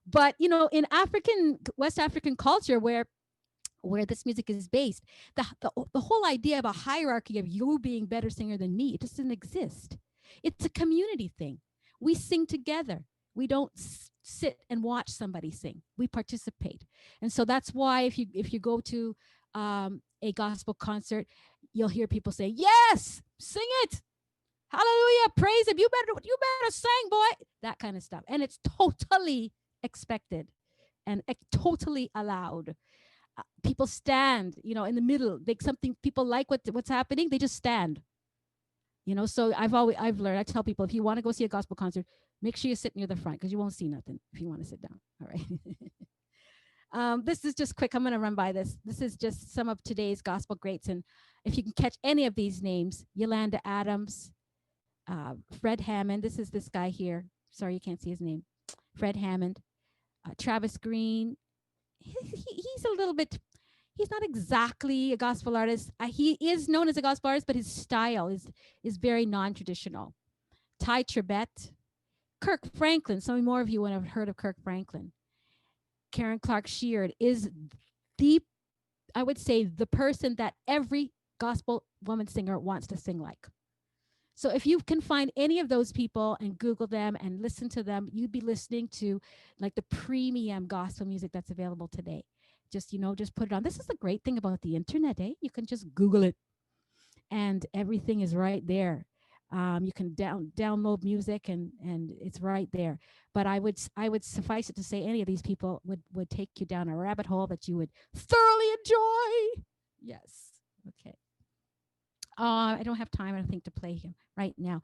But, you know, in West African culture where this music is based, the whole idea of a hierarchy of you being better singer than me, it doesn't exist. It's a community thing. We sing together. We don't sit and watch somebody sing. We participate. And so that's why if you go to a gospel concert, you'll hear people say, yes, sing it. Hallelujah, praise him. You better sing, boy. That kind of stuff. And it's totally expected and totally allowed. People stand, you know, in the middle. People like what's happening, they just stand. You know, so I've learned, I tell people, if you want to go see a gospel concert, make sure you sit near the front, because you won't see nothing if you want to sit down. All right. This is just quick. I'm going to run by this. This is just some of today's gospel greats. And if you can catch any of these names, Yolanda Adams, Fred Hammond, this is this guy here, Sorry, you can't see his name. Fred Hammond, Travis Green. He's a little bit, he's not exactly a gospel artist. He is known as a gospel artist, but his style is very non-traditional. Ty Tribbett, Kirk Franklin. Some more of you would have heard of Kirk Franklin. Karen Clark Sheard is I would say, the person that every gospel woman singer wants to sing like. So if you can find any of those people and Google them and listen to them, you'd be listening to like the premium gospel music that's available today. Just, just put it on. This is the great thing about the internet, eh? You can just Google it and everything is right there. You can download music and it's right there. But I would suffice it to say any of these people would take you down a rabbit hole that you would thoroughly enjoy. Yes. Okay. I don't have time, I think, to play him right now.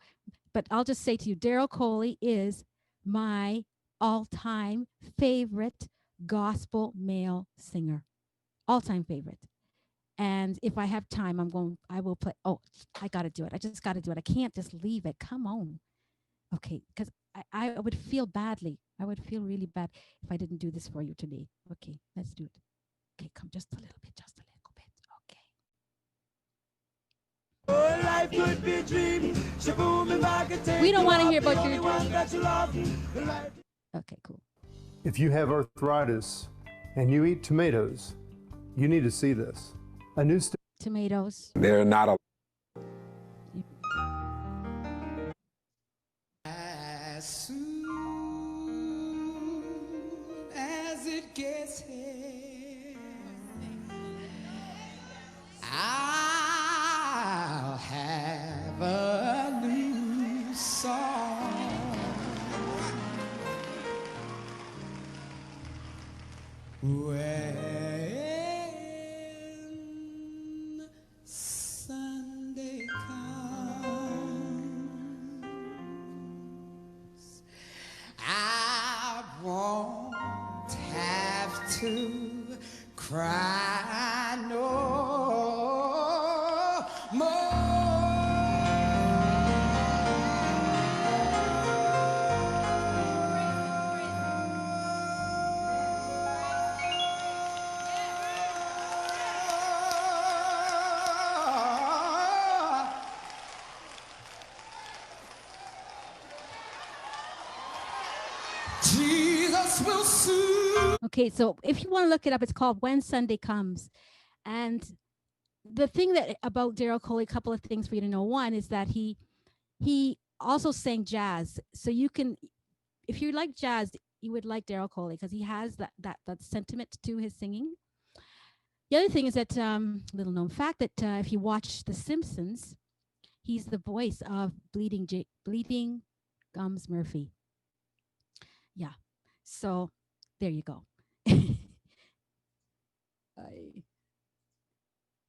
But I'll just say to you, Daryl Coley is my all-time favorite gospel male singer. All-time favorite. And if I have time, I will play. Oh, I got to do it. I just got to do it. I can't just leave it. Come on. Okay, because I would feel badly. I would feel really bad if I didn't do this for you today. Okay, let's do it. Okay, come just a little bit, just a little bit. Okay. Oh, life could be a dream. We don't want to hear about your dream. Okay, cool. If you have arthritis and you eat tomatoes, you need to see this. A new tomatoes. They're not a. As soon as it gets here, I'll have a new song. When Sunday comes, I won't have to cry no more. Jesus will soon. Okay, so if you want to look it up, it's called When Sunday Comes. And the thing that about Daryl Coley, a couple of things for you to know. One is that he also sang jazz. So you can, if you like jazz, you would like Daryl Coley because he has that sentiment to his singing. The other thing is that little known fact that if you watch The Simpsons, he's the voice of Bleeding Gums Murphy. Yeah, so there you go.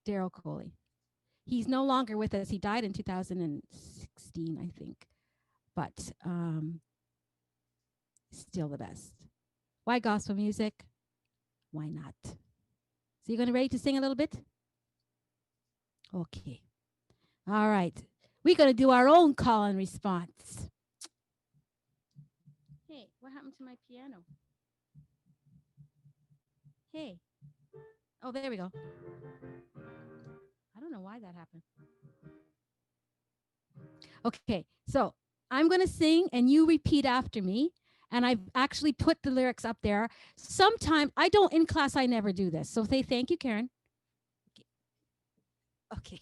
Daryl Coley. He's no longer with us. He died in 2016, I think. But still the best. Why gospel music? Why not? So you going to ready to sing a little bit? Okay. All right. We're going to do our own call and response. Hey, what happened to my piano? Hey. Oh, there we go. I don't know why that happened. Okay, so I'm going to sing and you repeat after me. And I've actually put the lyrics up there. Sometimes I don't, in class, I never do this. So say thank you, Karen. Okay.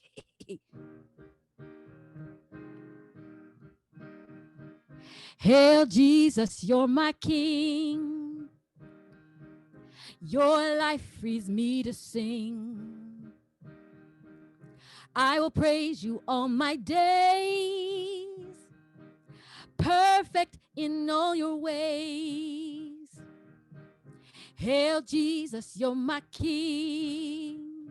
Hail Jesus, you're my King. Your life frees me to sing. I will praise you all my days. Perfect in all your ways. Hail Jesus, you're my King.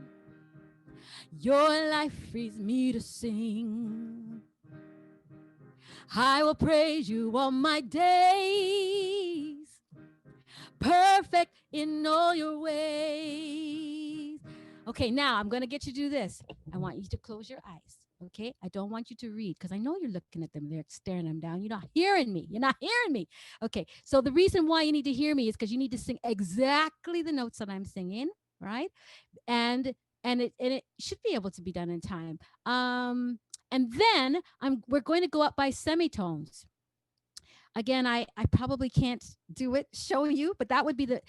Your life frees me to sing. I will praise you all my days. Perfect in all your ways. Okay, now I'm going to get you to do this. I want you to close your eyes. Okay, I don't want you to read because I know you're looking at them. They're staring them down. You're not hearing me. You're not hearing me. Okay, so the reason why you need to hear me is because you need to sing exactly the notes that I'm singing, right? And it should be able to be done in time. And then we're going to go up by semitones. Again, I probably can't do it, show you, but that would be the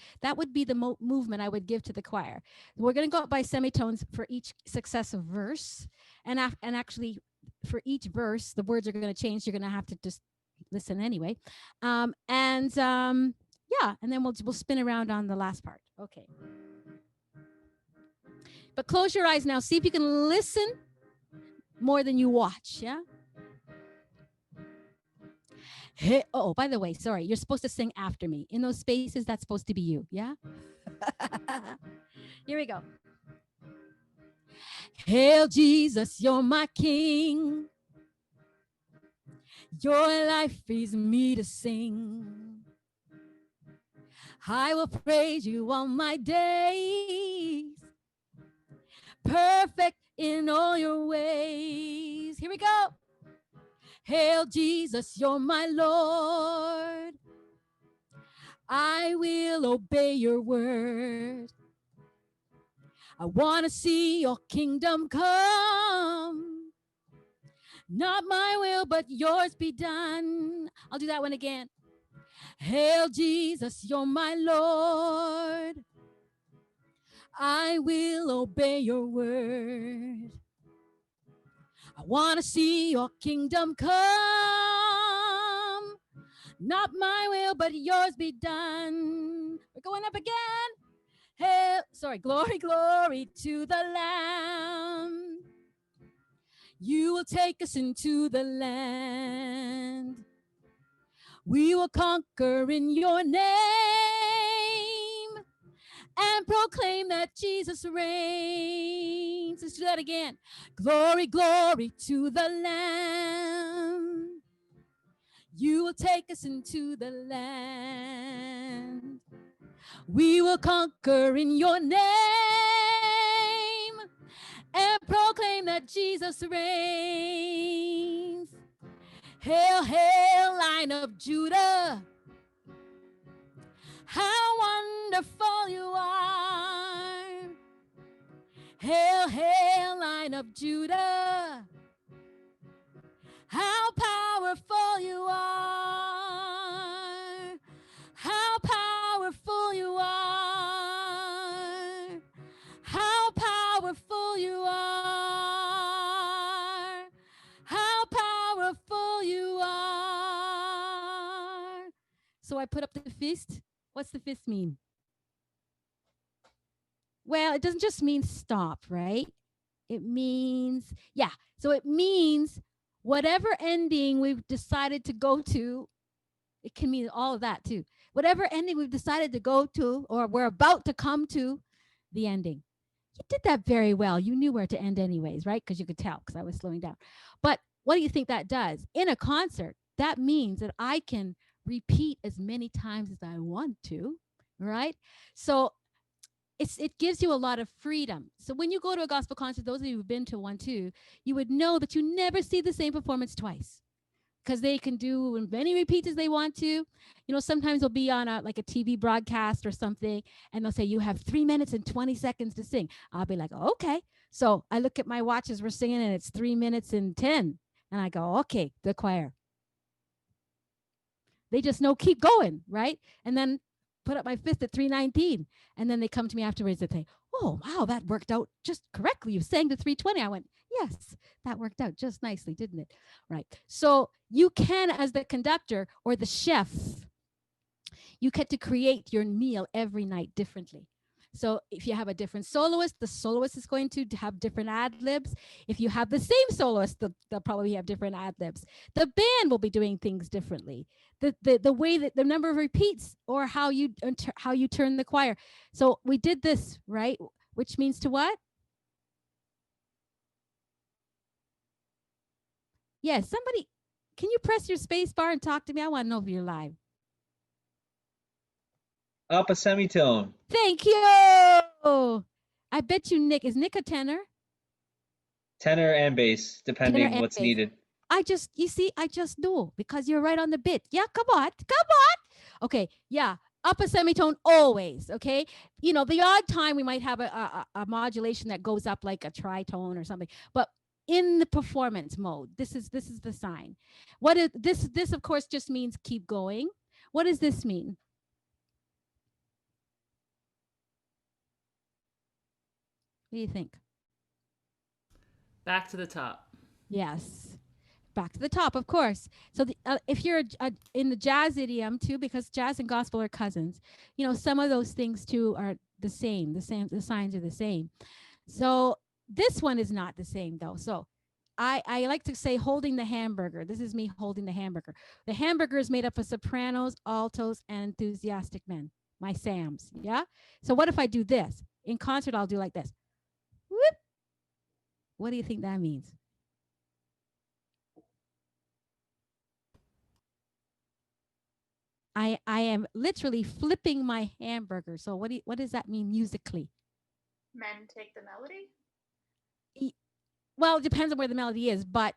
movement I would give to the choir. We're going to go up by semitones for each successive verse, and actually for each verse, the words are going to change. You're going to have to just listen anyway, yeah, and then we'll spin around on the last part. Okay, but close your eyes now. See if you can listen more than you watch. Yeah. Hey, oh, by the way, sorry, you're supposed to sing after me. In those spaces, that's supposed to be you. Yeah. Here we go. Hail Jesus, you're my King. Your life frees me to sing. I will praise you all my days. Perfect in all your ways. Here we go. Hail Jesus, you're my Lord. I will obey your word. I want to see your kingdom come. Not my will, but yours be done. I'll do that one again. Hail Jesus, you're my Lord. I will obey your word. I want to see your kingdom come. Not my will, but yours be done. We're going up again. Hail, glory, glory to the Lamb. You will take us into the land. We will conquer in your name and proclaim that Jesus reigns. Let's do that again. Glory, glory to the Lamb. You will take us into the land. We will conquer in your name and proclaim that Jesus reigns. Hail, hail, Lion of Judah. How wonderful you are. Hail, hail, Lion of Judah. How powerful you are. How powerful you are. How powerful you are. How powerful you are. So I put up the fist. What's the fist mean? Well, it doesn't just mean stop, right? It means, yeah. So it means whatever ending we've decided to go to, it can mean all of that too. Whatever ending we've decided to go to, or we're about to come to the ending. You did that very well. You knew where to end anyways, right? Because you could tell because I was slowing down. But what do you think that does? In a concert, that means that I can repeat as many times as I want to, right? So it gives you a lot of freedom. So when you go to a gospel concert, those of you who've been to one too, you would know that you never see the same performance twice, because they can do as many repeats as they want to. You know, sometimes they'll be on a TV broadcast or something, and they'll say, you have 3 minutes and 20 seconds to sing. I'll be like, okay. So I look at my watch as we're singing, and it's 3 minutes and 10. And I go, okay, the choir. They just know, keep going, right? And then put up my fist at 3:19. And then they come to me afterwards and say, oh, wow, that worked out just correctly. You sang to 3:20. I went, yes, that worked out just nicely, didn't it? Right. So you can, as the conductor or the chef, you get to create your meal every night differently. So if you have a different soloist, the soloist is going to have different ad libs. If you have the same soloist, they'll probably have different ad libs. The band will be doing things differently. The way that the number of repeats, or how you turn the choir. So we did this, right? Which means to what? Yes, somebody, can you press your space bar and talk to me? I want to know if you're live. Up a semitone. Thank you. I bet you Nick, is Nick a tenor? Tenor and bass, Tenor depending and what's bass. needed. You see, I just know because you're right on the bit. Yeah, come on, come on. Okay, yeah, upper semitone always. Okay, you know, the odd time we might have a modulation that goes up like a tritone or something, but in the performance mode, this is the sign. What is this? This of course just means keep going. What does this mean? What do you think? Back to the top. Yes. Back to the top, of course. So if you're in the jazz idiom too, because jazz and gospel are cousins, you know, some of those things too are the same. The signs are the same. So this one is not the same though. So I like to say holding the hamburger. This is me holding the hamburger. The hamburger is made up of sopranos, altos, and enthusiastic men. My Sams. Yeah. So what if I do this? In concert, I'll do like this. Whoop. What do you think that means? I am literally flipping my hamburger. So what does that mean musically? Men take the melody. Well, it depends on where the melody is, but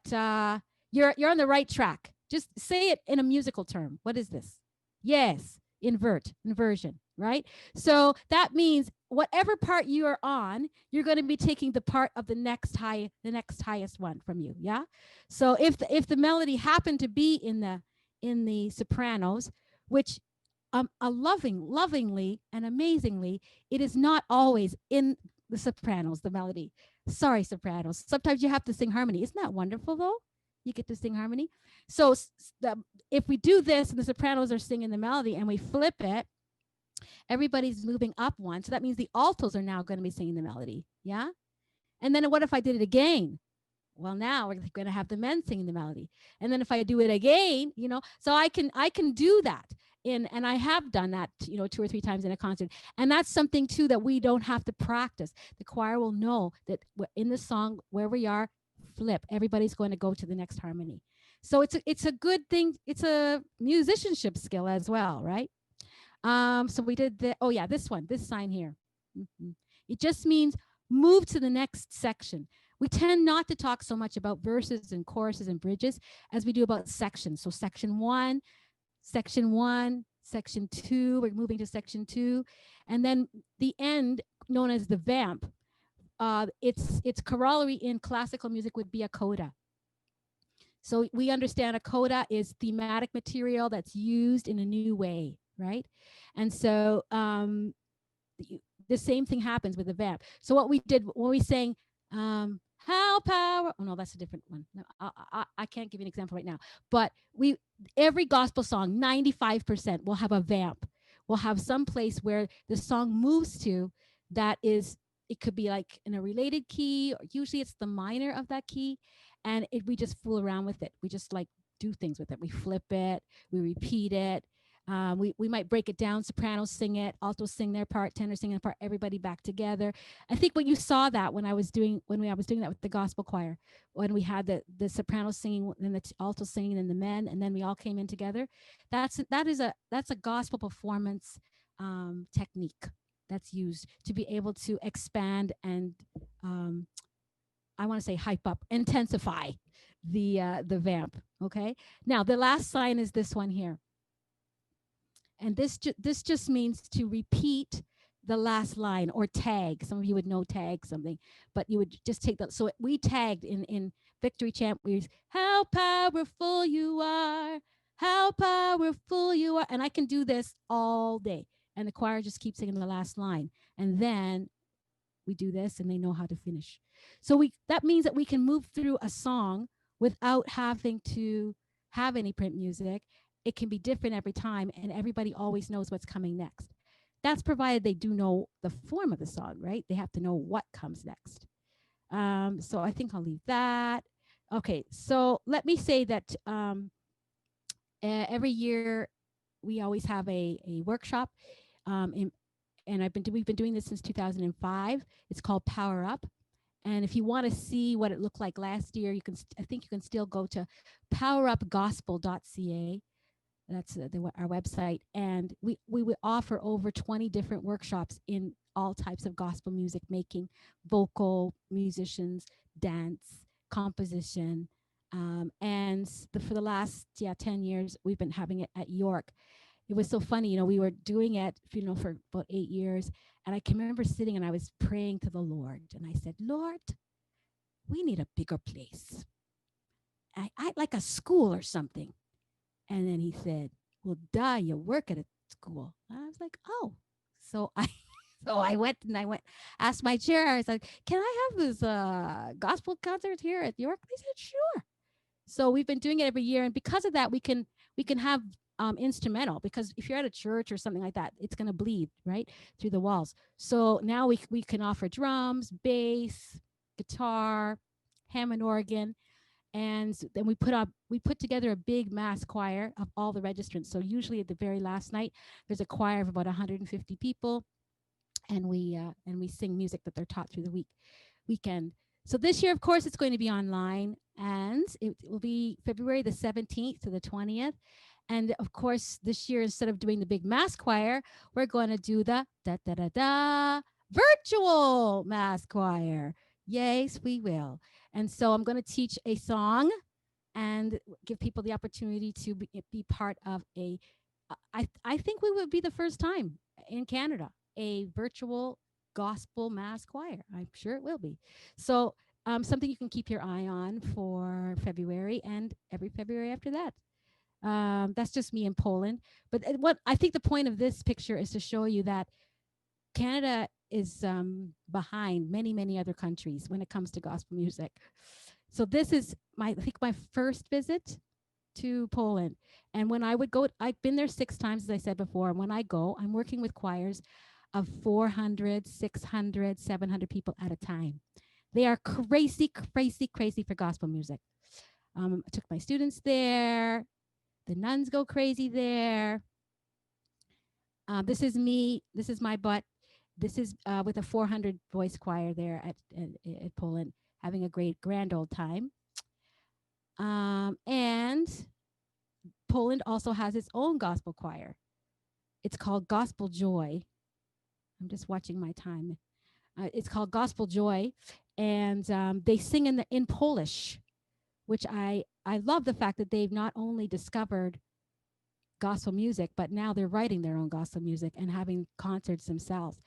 you're on the right track. Just say it in a musical term. What is this? Yes, inversion, right? So that means whatever part you are on, you're going to be taking the part of the next highest one from you. Yeah. So if the melody happened to be in the sopranos, which lovingly and amazingly, it is not always in the sopranos, the melody. Sorry, sopranos. Sometimes you have to sing harmony. Isn't that wonderful though? You get to sing harmony. So if we do this and the sopranos are singing the melody and we flip it, everybody's moving up one. So that means the altos are now going to be singing the melody. Yeah. And then what if I did it again? Well, now we're going to have the men singing the melody. And then if I do it again, you know, so I can do that. And I have done that, you know, 2 or 3 times in a concert. And that's something too that we don't have to practice. The choir will know that in the song where we are, flip. Everybody's going to go to the next harmony. So it's a good thing. It's a musicianship skill as well, right? So we did this sign here. Mm-hmm. It just means move to the next section. We tend not to talk so much about verses and choruses and bridges as we do about sections. So section 1, section 2, we're moving to section 2. And then the end, known as the vamp, its corollary in classical music would be a coda. So we understand a coda is thematic material that's used in a new way, right? And so the same thing happens with the vamp. So what we did when we sang how power, oh no, that's a different one. No, I can't give you an example right now, but every gospel song, 95% will have a vamp. We'll have some place where the song moves to that is, it could be like in a related key, or usually it's the minor of that key. And we just fool around with it. We just like do things with it. We flip it, we repeat it. We might break it down. Sopranos sing it, altos sing their part, tenors sing their part, everybody back together. I think when you saw that when I was doing that with the gospel choir, when we had the sopranos singing and the altos singing and the men, and then we all came in together. That's a gospel performance technique that's used to be able to expand and I want to say hype up, intensify the vamp. Okay. Now the last sign is this one here. And this just means to repeat the last line or tag. Some of you would know tag something, but you would just take that. So we tagged in Victory Chant. We use, how powerful you are, how powerful you are. And I can do this all day. And the choir just keeps singing the last line. And then we do this and they know how to finish. So that means that we can move through a song without having to have any print music. It can be different every time, and everybody always knows what's coming next. That's provided they do know the form of the song, right? They have to know what comes next. So I think I'll leave that. Okay, so let me say that every year we always have a workshop, and we've been doing this since 2005. It's called Power Up. And if you want to see what it looked like last year, I think you can still go to powerupgospel.ca. That's our website. And we offer over 20 different workshops in all types of gospel music making, vocal musicians, dance, composition. For the last 10 years, we've been having it at York. It was so funny, we were doing it, for about 8 years. And I can remember sitting and I was praying to the Lord. And I said, Lord, we need a bigger place. I like a school or something. And then he said, well, duh, you work at a school. And I was like, oh. So I went, asked my chair. I was like, can I have this gospel concert here at York? They said, sure. So we've been doing it every year. And because of that, we can have instrumental, because if you're at a church or something like that, it's going to bleed right through the walls. So now we can offer drums, bass, guitar, Hammond organ. And then we put together a big mass choir of all the registrants. So usually at the very last night, there's a choir of about 150 people, and we sing music that they're taught through the weekend. So this year, of course, it's going to be online, and it will be February the 17th to the 20th. And of course, this year, instead of doing the big mass choir, we're going to do the virtual mass choir. Yes, we will. And so I'm going to teach a song and give people the opportunity to be part of I think we would be the first time in Canada, a virtual gospel mass choir. I'm sure it will be. So something you can keep your eye on for February and every February after that. That's just me in Poland. But what I think the point of this picture is to show you that Canada is behind many other countries when it comes to gospel music. So this is I think my first visit to Poland. And when I would go, I've been there 6 times, as I said before. And when I go, I'm working with choirs of 400, 600, 700 people at a time. They are crazy for gospel music. I took my students there. The nuns go crazy there. This is me. This is my butt. This is with a 400 voice choir there at Poland, having a grand old time. And Poland also has its own gospel choir. It's called Gospel Joy. I'm just watching my time. It's called Gospel Joy, and they sing in Polish, which I love the fact that they've not only discovered gospel music, but now they're writing their own gospel music and having concerts themselves.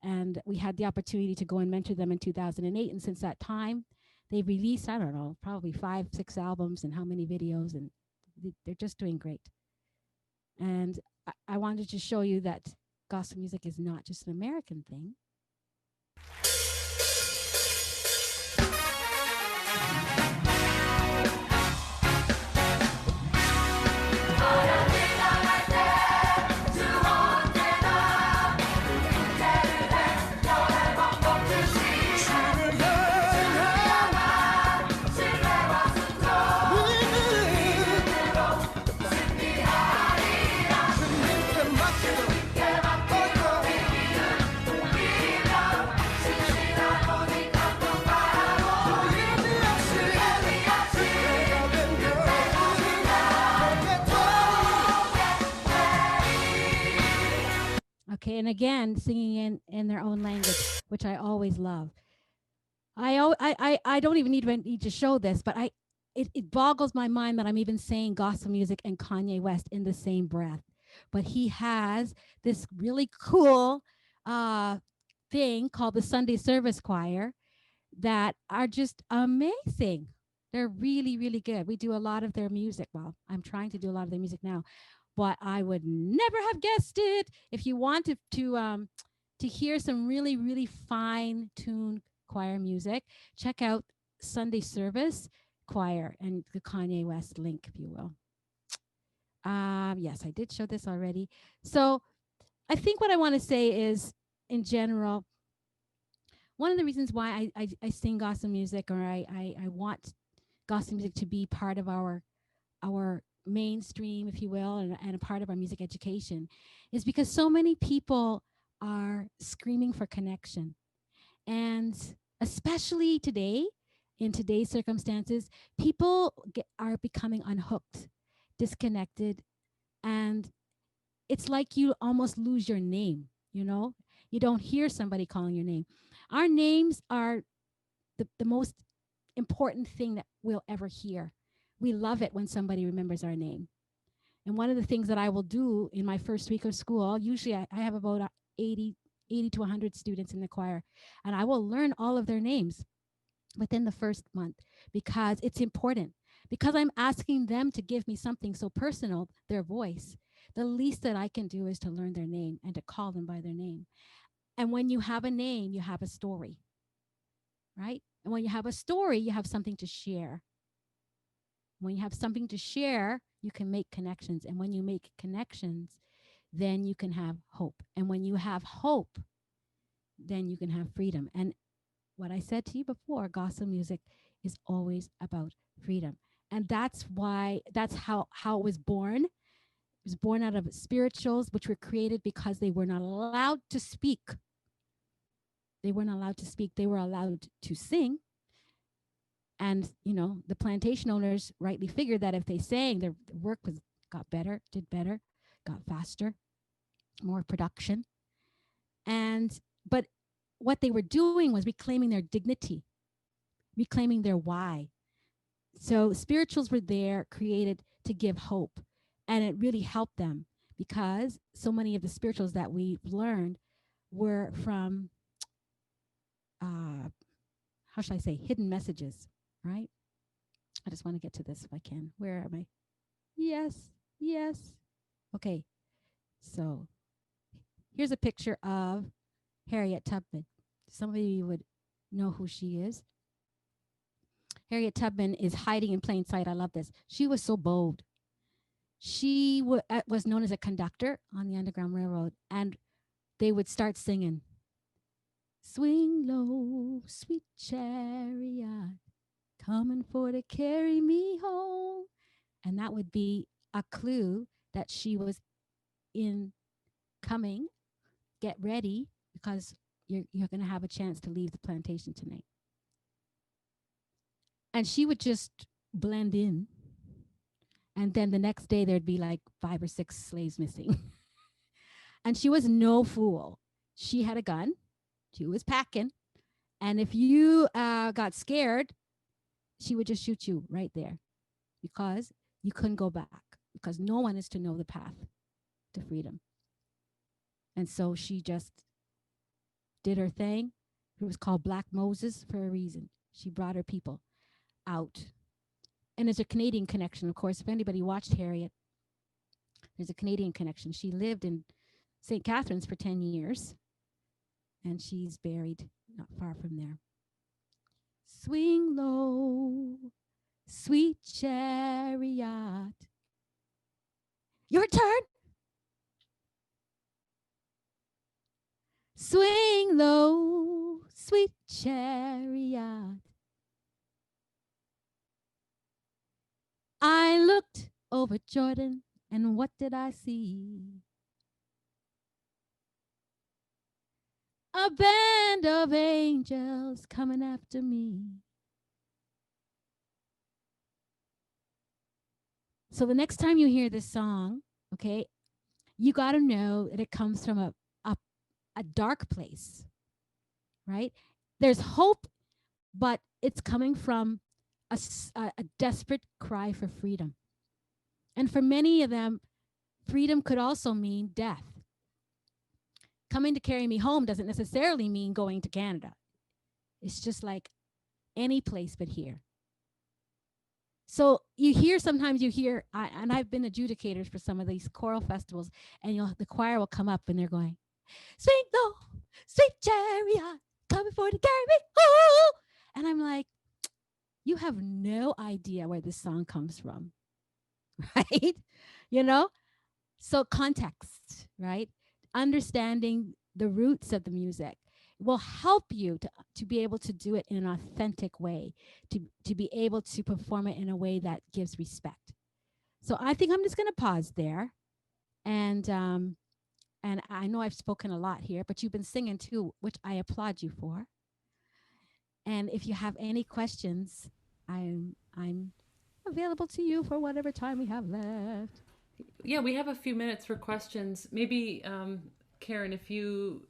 And we had the opportunity to go and mentor them in 2008. And since that time, they've released, I don't know, probably 5, 6 albums and how many videos, and they're just doing great. And I wanted to show you that gospel music is not just an American thing. Okay, and again, singing in their own language, which I always love. I don't even need to show this, but it boggles my mind that I'm even saying gospel music and Kanye West in the same breath. But he has this really cool thing called the Sunday Service Choir that are just amazing. They're really good. We do a lot of their music. Well, I'm trying to do a lot of their music now, but I would never have guessed it. If you want to hear some really fine tuned choir music, check out Sunday Service Choir and the Kanye West link, if you will. Yes, I did show this already. So I think what I want to say is, in general, one of the reasons why I sing gospel music, or I want gospel music to be part of our mainstream, if you will, and a part of our music education, is because so many people are screaming for connection. And especially today, in today's circumstances, people are becoming unhooked, disconnected, and it's like you almost lose your name, You don't hear somebody calling your name. Our names are the most important thing that we'll ever hear. We love it when somebody remembers our name. And one of the things that I will do in my first week of school, usually I have about 80 to 100 students in the choir, and I will learn all of their names within the first month because it's important. Because I'm asking them to give me something so personal, their voice, the least that I can do is to learn their name and to call them by their name. And when you have a name, you have a story, right? And when you have a story, you have something to share. When you have something to share, you can make connections. And when you make connections, then you can have hope. And when you have hope, then you can have freedom. And what I said to you before, gospel music is always about freedom. And that's how it was born. It was born out of spirituals, which were created because they were not allowed to speak. They weren't allowed to speak. They were allowed to sing. And, the plantation owners rightly figured that if they sang, their work got better, did better, got faster, more production. But what they were doing was reclaiming their dignity, reclaiming their why. So spirituals were there, created to give hope. And it really helped them because so many of the spirituals that we've learned were from, how should I say, hidden messages, right? I just want to get to this if I can. Where am I? Yes. Okay. So here's a picture of Harriet Tubman. Some of you would know who she is. Harriet Tubman is hiding in plain sight. I love this. She was so bold. She was known as a conductor on the Underground Railroad, and they would start singing, "Swing low, sweet chariot, coming for to carry me home." And that would be a clue that she was coming. Get ready because you're going to have a chance to leave the plantation tonight. And she would just blend in. And then the next day there'd be like 5 or 6 slaves missing. And she was no fool. She had a gun. She was packing. And if you got scared, she would just shoot you right there because you couldn't go back, because no one is to know the path to freedom. And so she just did her thing. It was called Black Moses for a reason. She brought her people out. And there's a Canadian connection, of course. If anybody watched Harriet, there's a Canadian connection. She lived in St. Catharines for 10 years, and she's buried not far from there. Swing low, sweet chariot. Your turn. Swing low, sweet chariot. I looked over Jordan, and what did I see? A band of angels coming after me. So the next time you hear this song, okay, you got to know that it comes from a dark place, right? There's hope, but it's coming from a desperate cry for freedom. And for many of them, freedom could also mean death. Coming to carry me home doesn't necessarily mean going to Canada. It's just like any place but here. So sometimes you hear, and I've been adjudicators for some of these choral festivals, and the choir will come up and they're going, "Swing low, sweet chariot, coming for to carry me home." And I'm like, you have no idea where this song comes from, right? So context, right? Understanding the roots of the music will help you to be able to do it in an authentic way, to be able to perform it in a way that gives respect. So I think I'm just going to pause there. And I know I've spoken a lot here, but you've been singing too, which I applaud you for. And if you have any questions, I'm available to you for whatever time we have left. Yeah, we have a few minutes for questions. Maybe, Karen, if you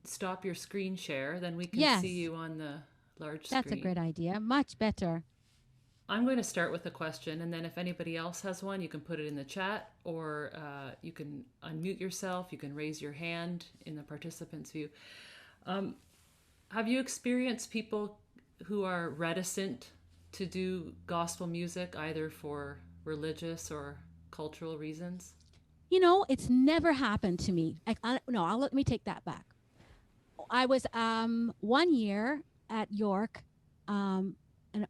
stop your screen share, then we can see Yes, you on the large that's a screen. great idea. Much better. I'm going to start with a question, and then if anybody else has one, you can put it in the chat, or you can unmute yourself. You can raise your hand in the participants view. Have you experienced people who are reticent to do gospel music, either for religious or cultural reasons? You know, it's never happened to me. No, let me take that back. I was 1 year at York, an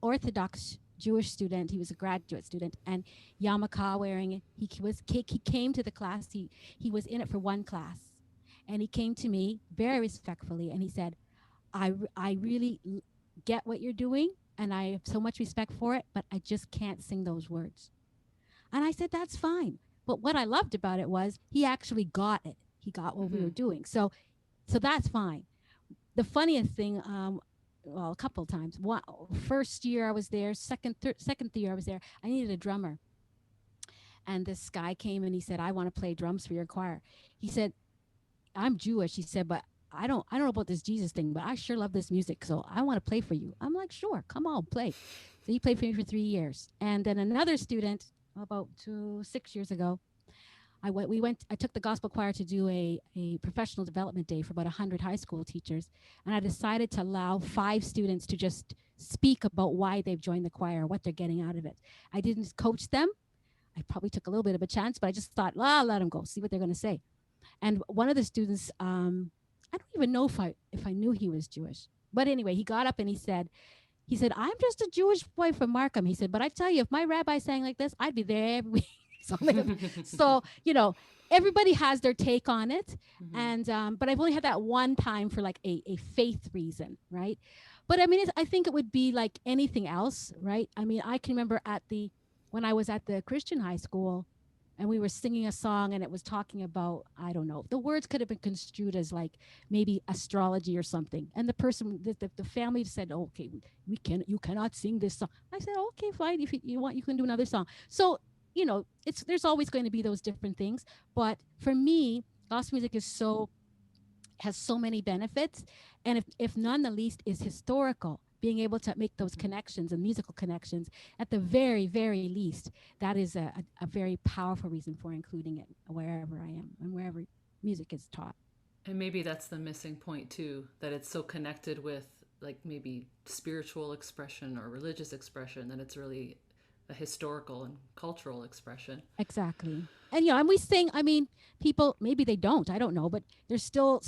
Orthodox Jewish student. He was a graduate student, and yarmulke wearing. He came to the class. He was in it for one class, and he came to me very respectfully, and he said, I really get what you're doing, and I have so much respect for it, but I just can't sing those words. And I said, that's fine. But what I loved about it was he actually got it. He got what we were doing. So that's fine. The funniest thing, well, a couple of times. First year I was there, second year I was there, I needed a drummer. And this guy came and he said, I want to play drums for your choir. He said, I'm Jewish. He said, but I don't know about this Jesus thing, but I sure love this music. So I want to play for you. I'm like, sure, come on, play. So he played for me for 3 years. And then another student, about 6 years ago, I took the gospel choir to do a professional development day for about 100 high school teachers. And I decided to allow 5 students to just speak about why they've joined the choir, what they're getting out of it. I didn't coach them. I probably took a little bit of a chance, but I just thought, let them go, see what they're going to say. And one of the students, I don't even know if I knew he was Jewish. But anyway, he got up and he said, I'm just a Jewish boy from Markham. He said, but I tell you, if my rabbi sang like this, I'd be there every week. So, everybody has their take on it. And, but I've only had that one time for like a faith reason, right? But I mean, I think it would be like anything else, right? I mean, I can remember when I was at the Christian high school, and we were singing a song and it was talking about, I don't know, the words could have been construed as like maybe astrology or something. And the person, the family said, okay, you cannot sing this song. I said, okay, fine. If you want, you can do another song. So, there's always going to be those different things. But for me, gospel music has so many benefits. And if none the least is historical, being able to make those connections and musical connections at the very, very least, that is a very powerful reason for including it wherever I am and wherever music is taught. And maybe that's the missing point too, that it's so connected with like maybe spiritual expression or religious expression that it's really a historical and cultural expression. Exactly. And and we sing, I mean, people, maybe they don't, I don't know, but there's still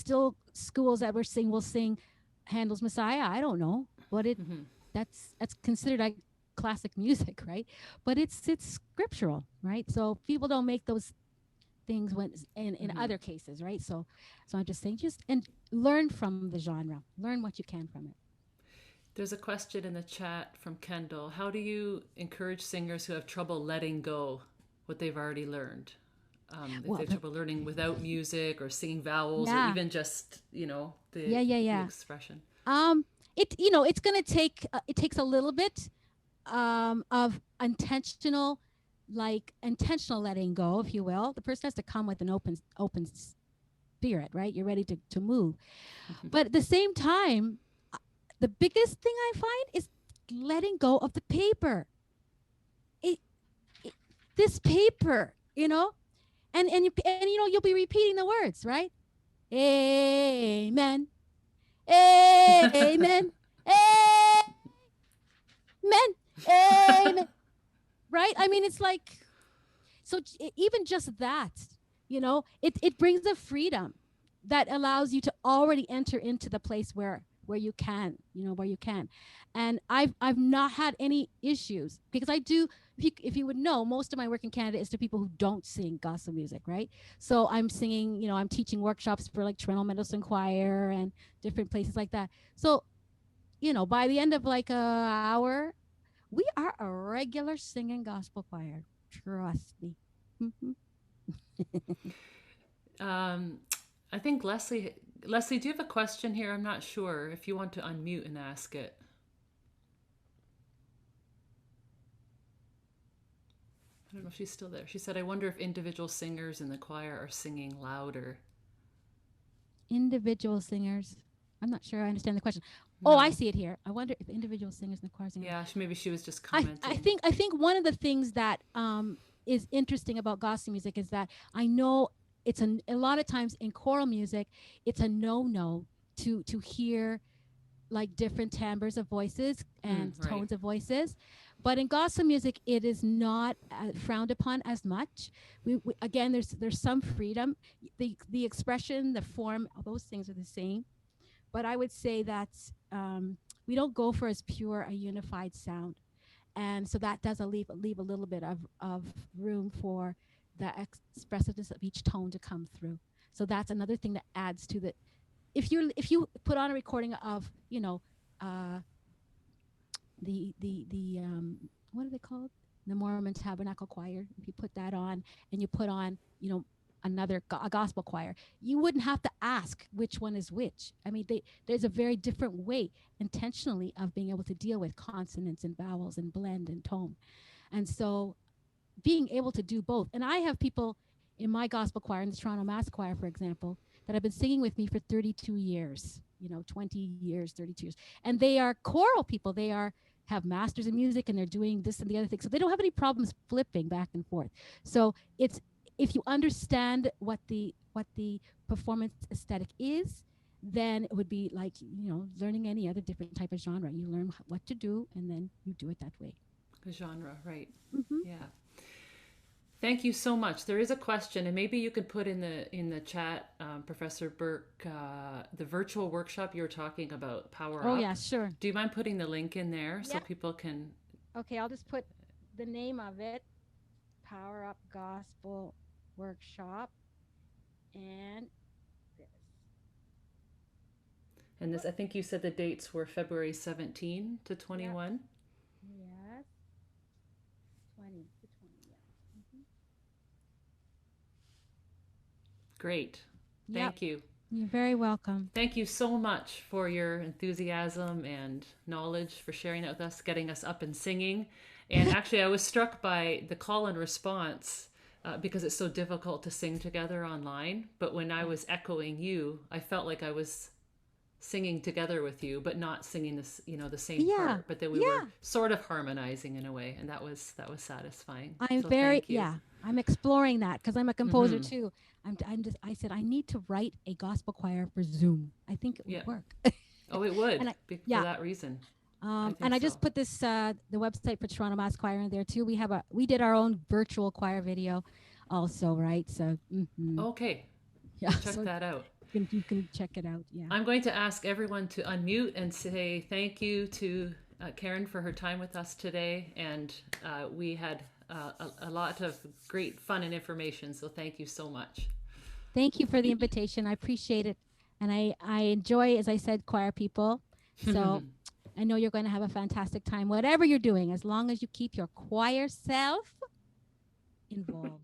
schools that will sing Handel's Messiah. I don't know, but that's considered like classic music, right? But it's scriptural, right? So people don't make those things when in other cases, right? So I'm just saying, and learn from the genre, learn what you can from it. There's a question in the chat from Kendall. How do you encourage singers who have trouble letting go what they've already learned? If they have trouble learning without music or singing vowels or even just, the expression. It's going to take, it takes a little bit of intentional letting go, if you will. The person has to come with an open spirit, right? You're ready to move. But at the same time, the biggest thing I find is letting go of the paper. This paper, and you'll be repeating the words, right? Amen. Amen. Amen. Amen. Right? I mean, it's like, so even just that, it brings a freedom that allows you to already enter into the place where you can, and I've not had any issues, because I do, if you would know, most of my work in Canada is to people who don't sing gospel music, right? So I'm singing, I'm teaching workshops for like Toronto Medicine Choir and different places like that. So, by the end of like an hour, we are a regular singing gospel choir. Trust me. I think Leslie, do you have a question here? I'm not sure if you want to unmute and ask it. I don't know if she's still there. She said, I wonder if individual singers in the choir are singing louder. individual singers. I'm not sure I understand the question. Oh, I No. see it here. I wonder if individual singers in the choir singers. Yeah, maybe she was just I commenting. think one of the things that is interesting about gospel music is that I know it's a lot of times in choral music, it's a no to hear like different timbres of voices and Right. tones of voices. But in gospel music, it is not frowned upon as much. We again, there's some freedom. The expression, the form, all those things are the same. But I would say that we don't go for as pure a unified sound, and so that does leave a little bit of room for the expressiveness of each tone to come through. So that's another thing that adds to the. If you put on a recording of uh, the what are they called, the Mormon Tabernacle Choir, if you put that on and you put on another a gospel choir, you wouldn't have to ask which one is which. I mean, there's a very different way intentionally of being able to deal with consonants and vowels and blend and tone. And so being able to do both. And I have people in my gospel choir, in the Toronto Mass Choir, for example, that have been singing with me for 32 years, 20 years, 32 years. And they are choral people. They have masters in music and they're doing this and the other thing. So they don't have any problems flipping back and forth. So it's, if you understand what the performance aesthetic is, then it would be like, learning any other different type of genre. You learn what to do and then you do it that way. The genre, right. Mm-hmm. Yeah. Thank you so much. There is a question, and maybe you could put in the chat, Professor Burke, the virtual workshop you were talking about, Power Up. Oh, yeah, sure. Do you mind putting the link in there so Yep. people can... Okay, I'll just put the name of it, Power Up Gospel Workshop, and this. And this, I think you said the dates were February 17 to 21. Yes. 20 to 20, yeah. Mm-hmm. Great. Thank you. You're very welcome. Thank you so much for your enthusiasm and knowledge, for sharing it with us, getting us up and singing. And actually, I was struck by the call and response because it's so difficult to sing together online. But when I was echoing you, I felt like I was singing together with you, but not singing this, the same part, but that we were sort of harmonizing in a way, and that was satisfying. I'm so very thank you. I'm exploring that because I'm a composer too. I said I need to write a gospel choir for Zoom. I think it would work. Oh, it would. And for that reason. I just put this the website for Toronto Mass Choir in there too. We did our own virtual choir video also, right? So okay. Yeah, check that out. You can check it out. Yeah. I'm going to ask everyone to unmute and say thank you to Karen for her time with us today. And we had a lot of great fun and information. So thank you so much. Thank you for the invitation. I appreciate it. And I enjoy, as I said, choir people. So I know you're going to have a fantastic time, whatever you're doing, as long as you keep your choir self involved.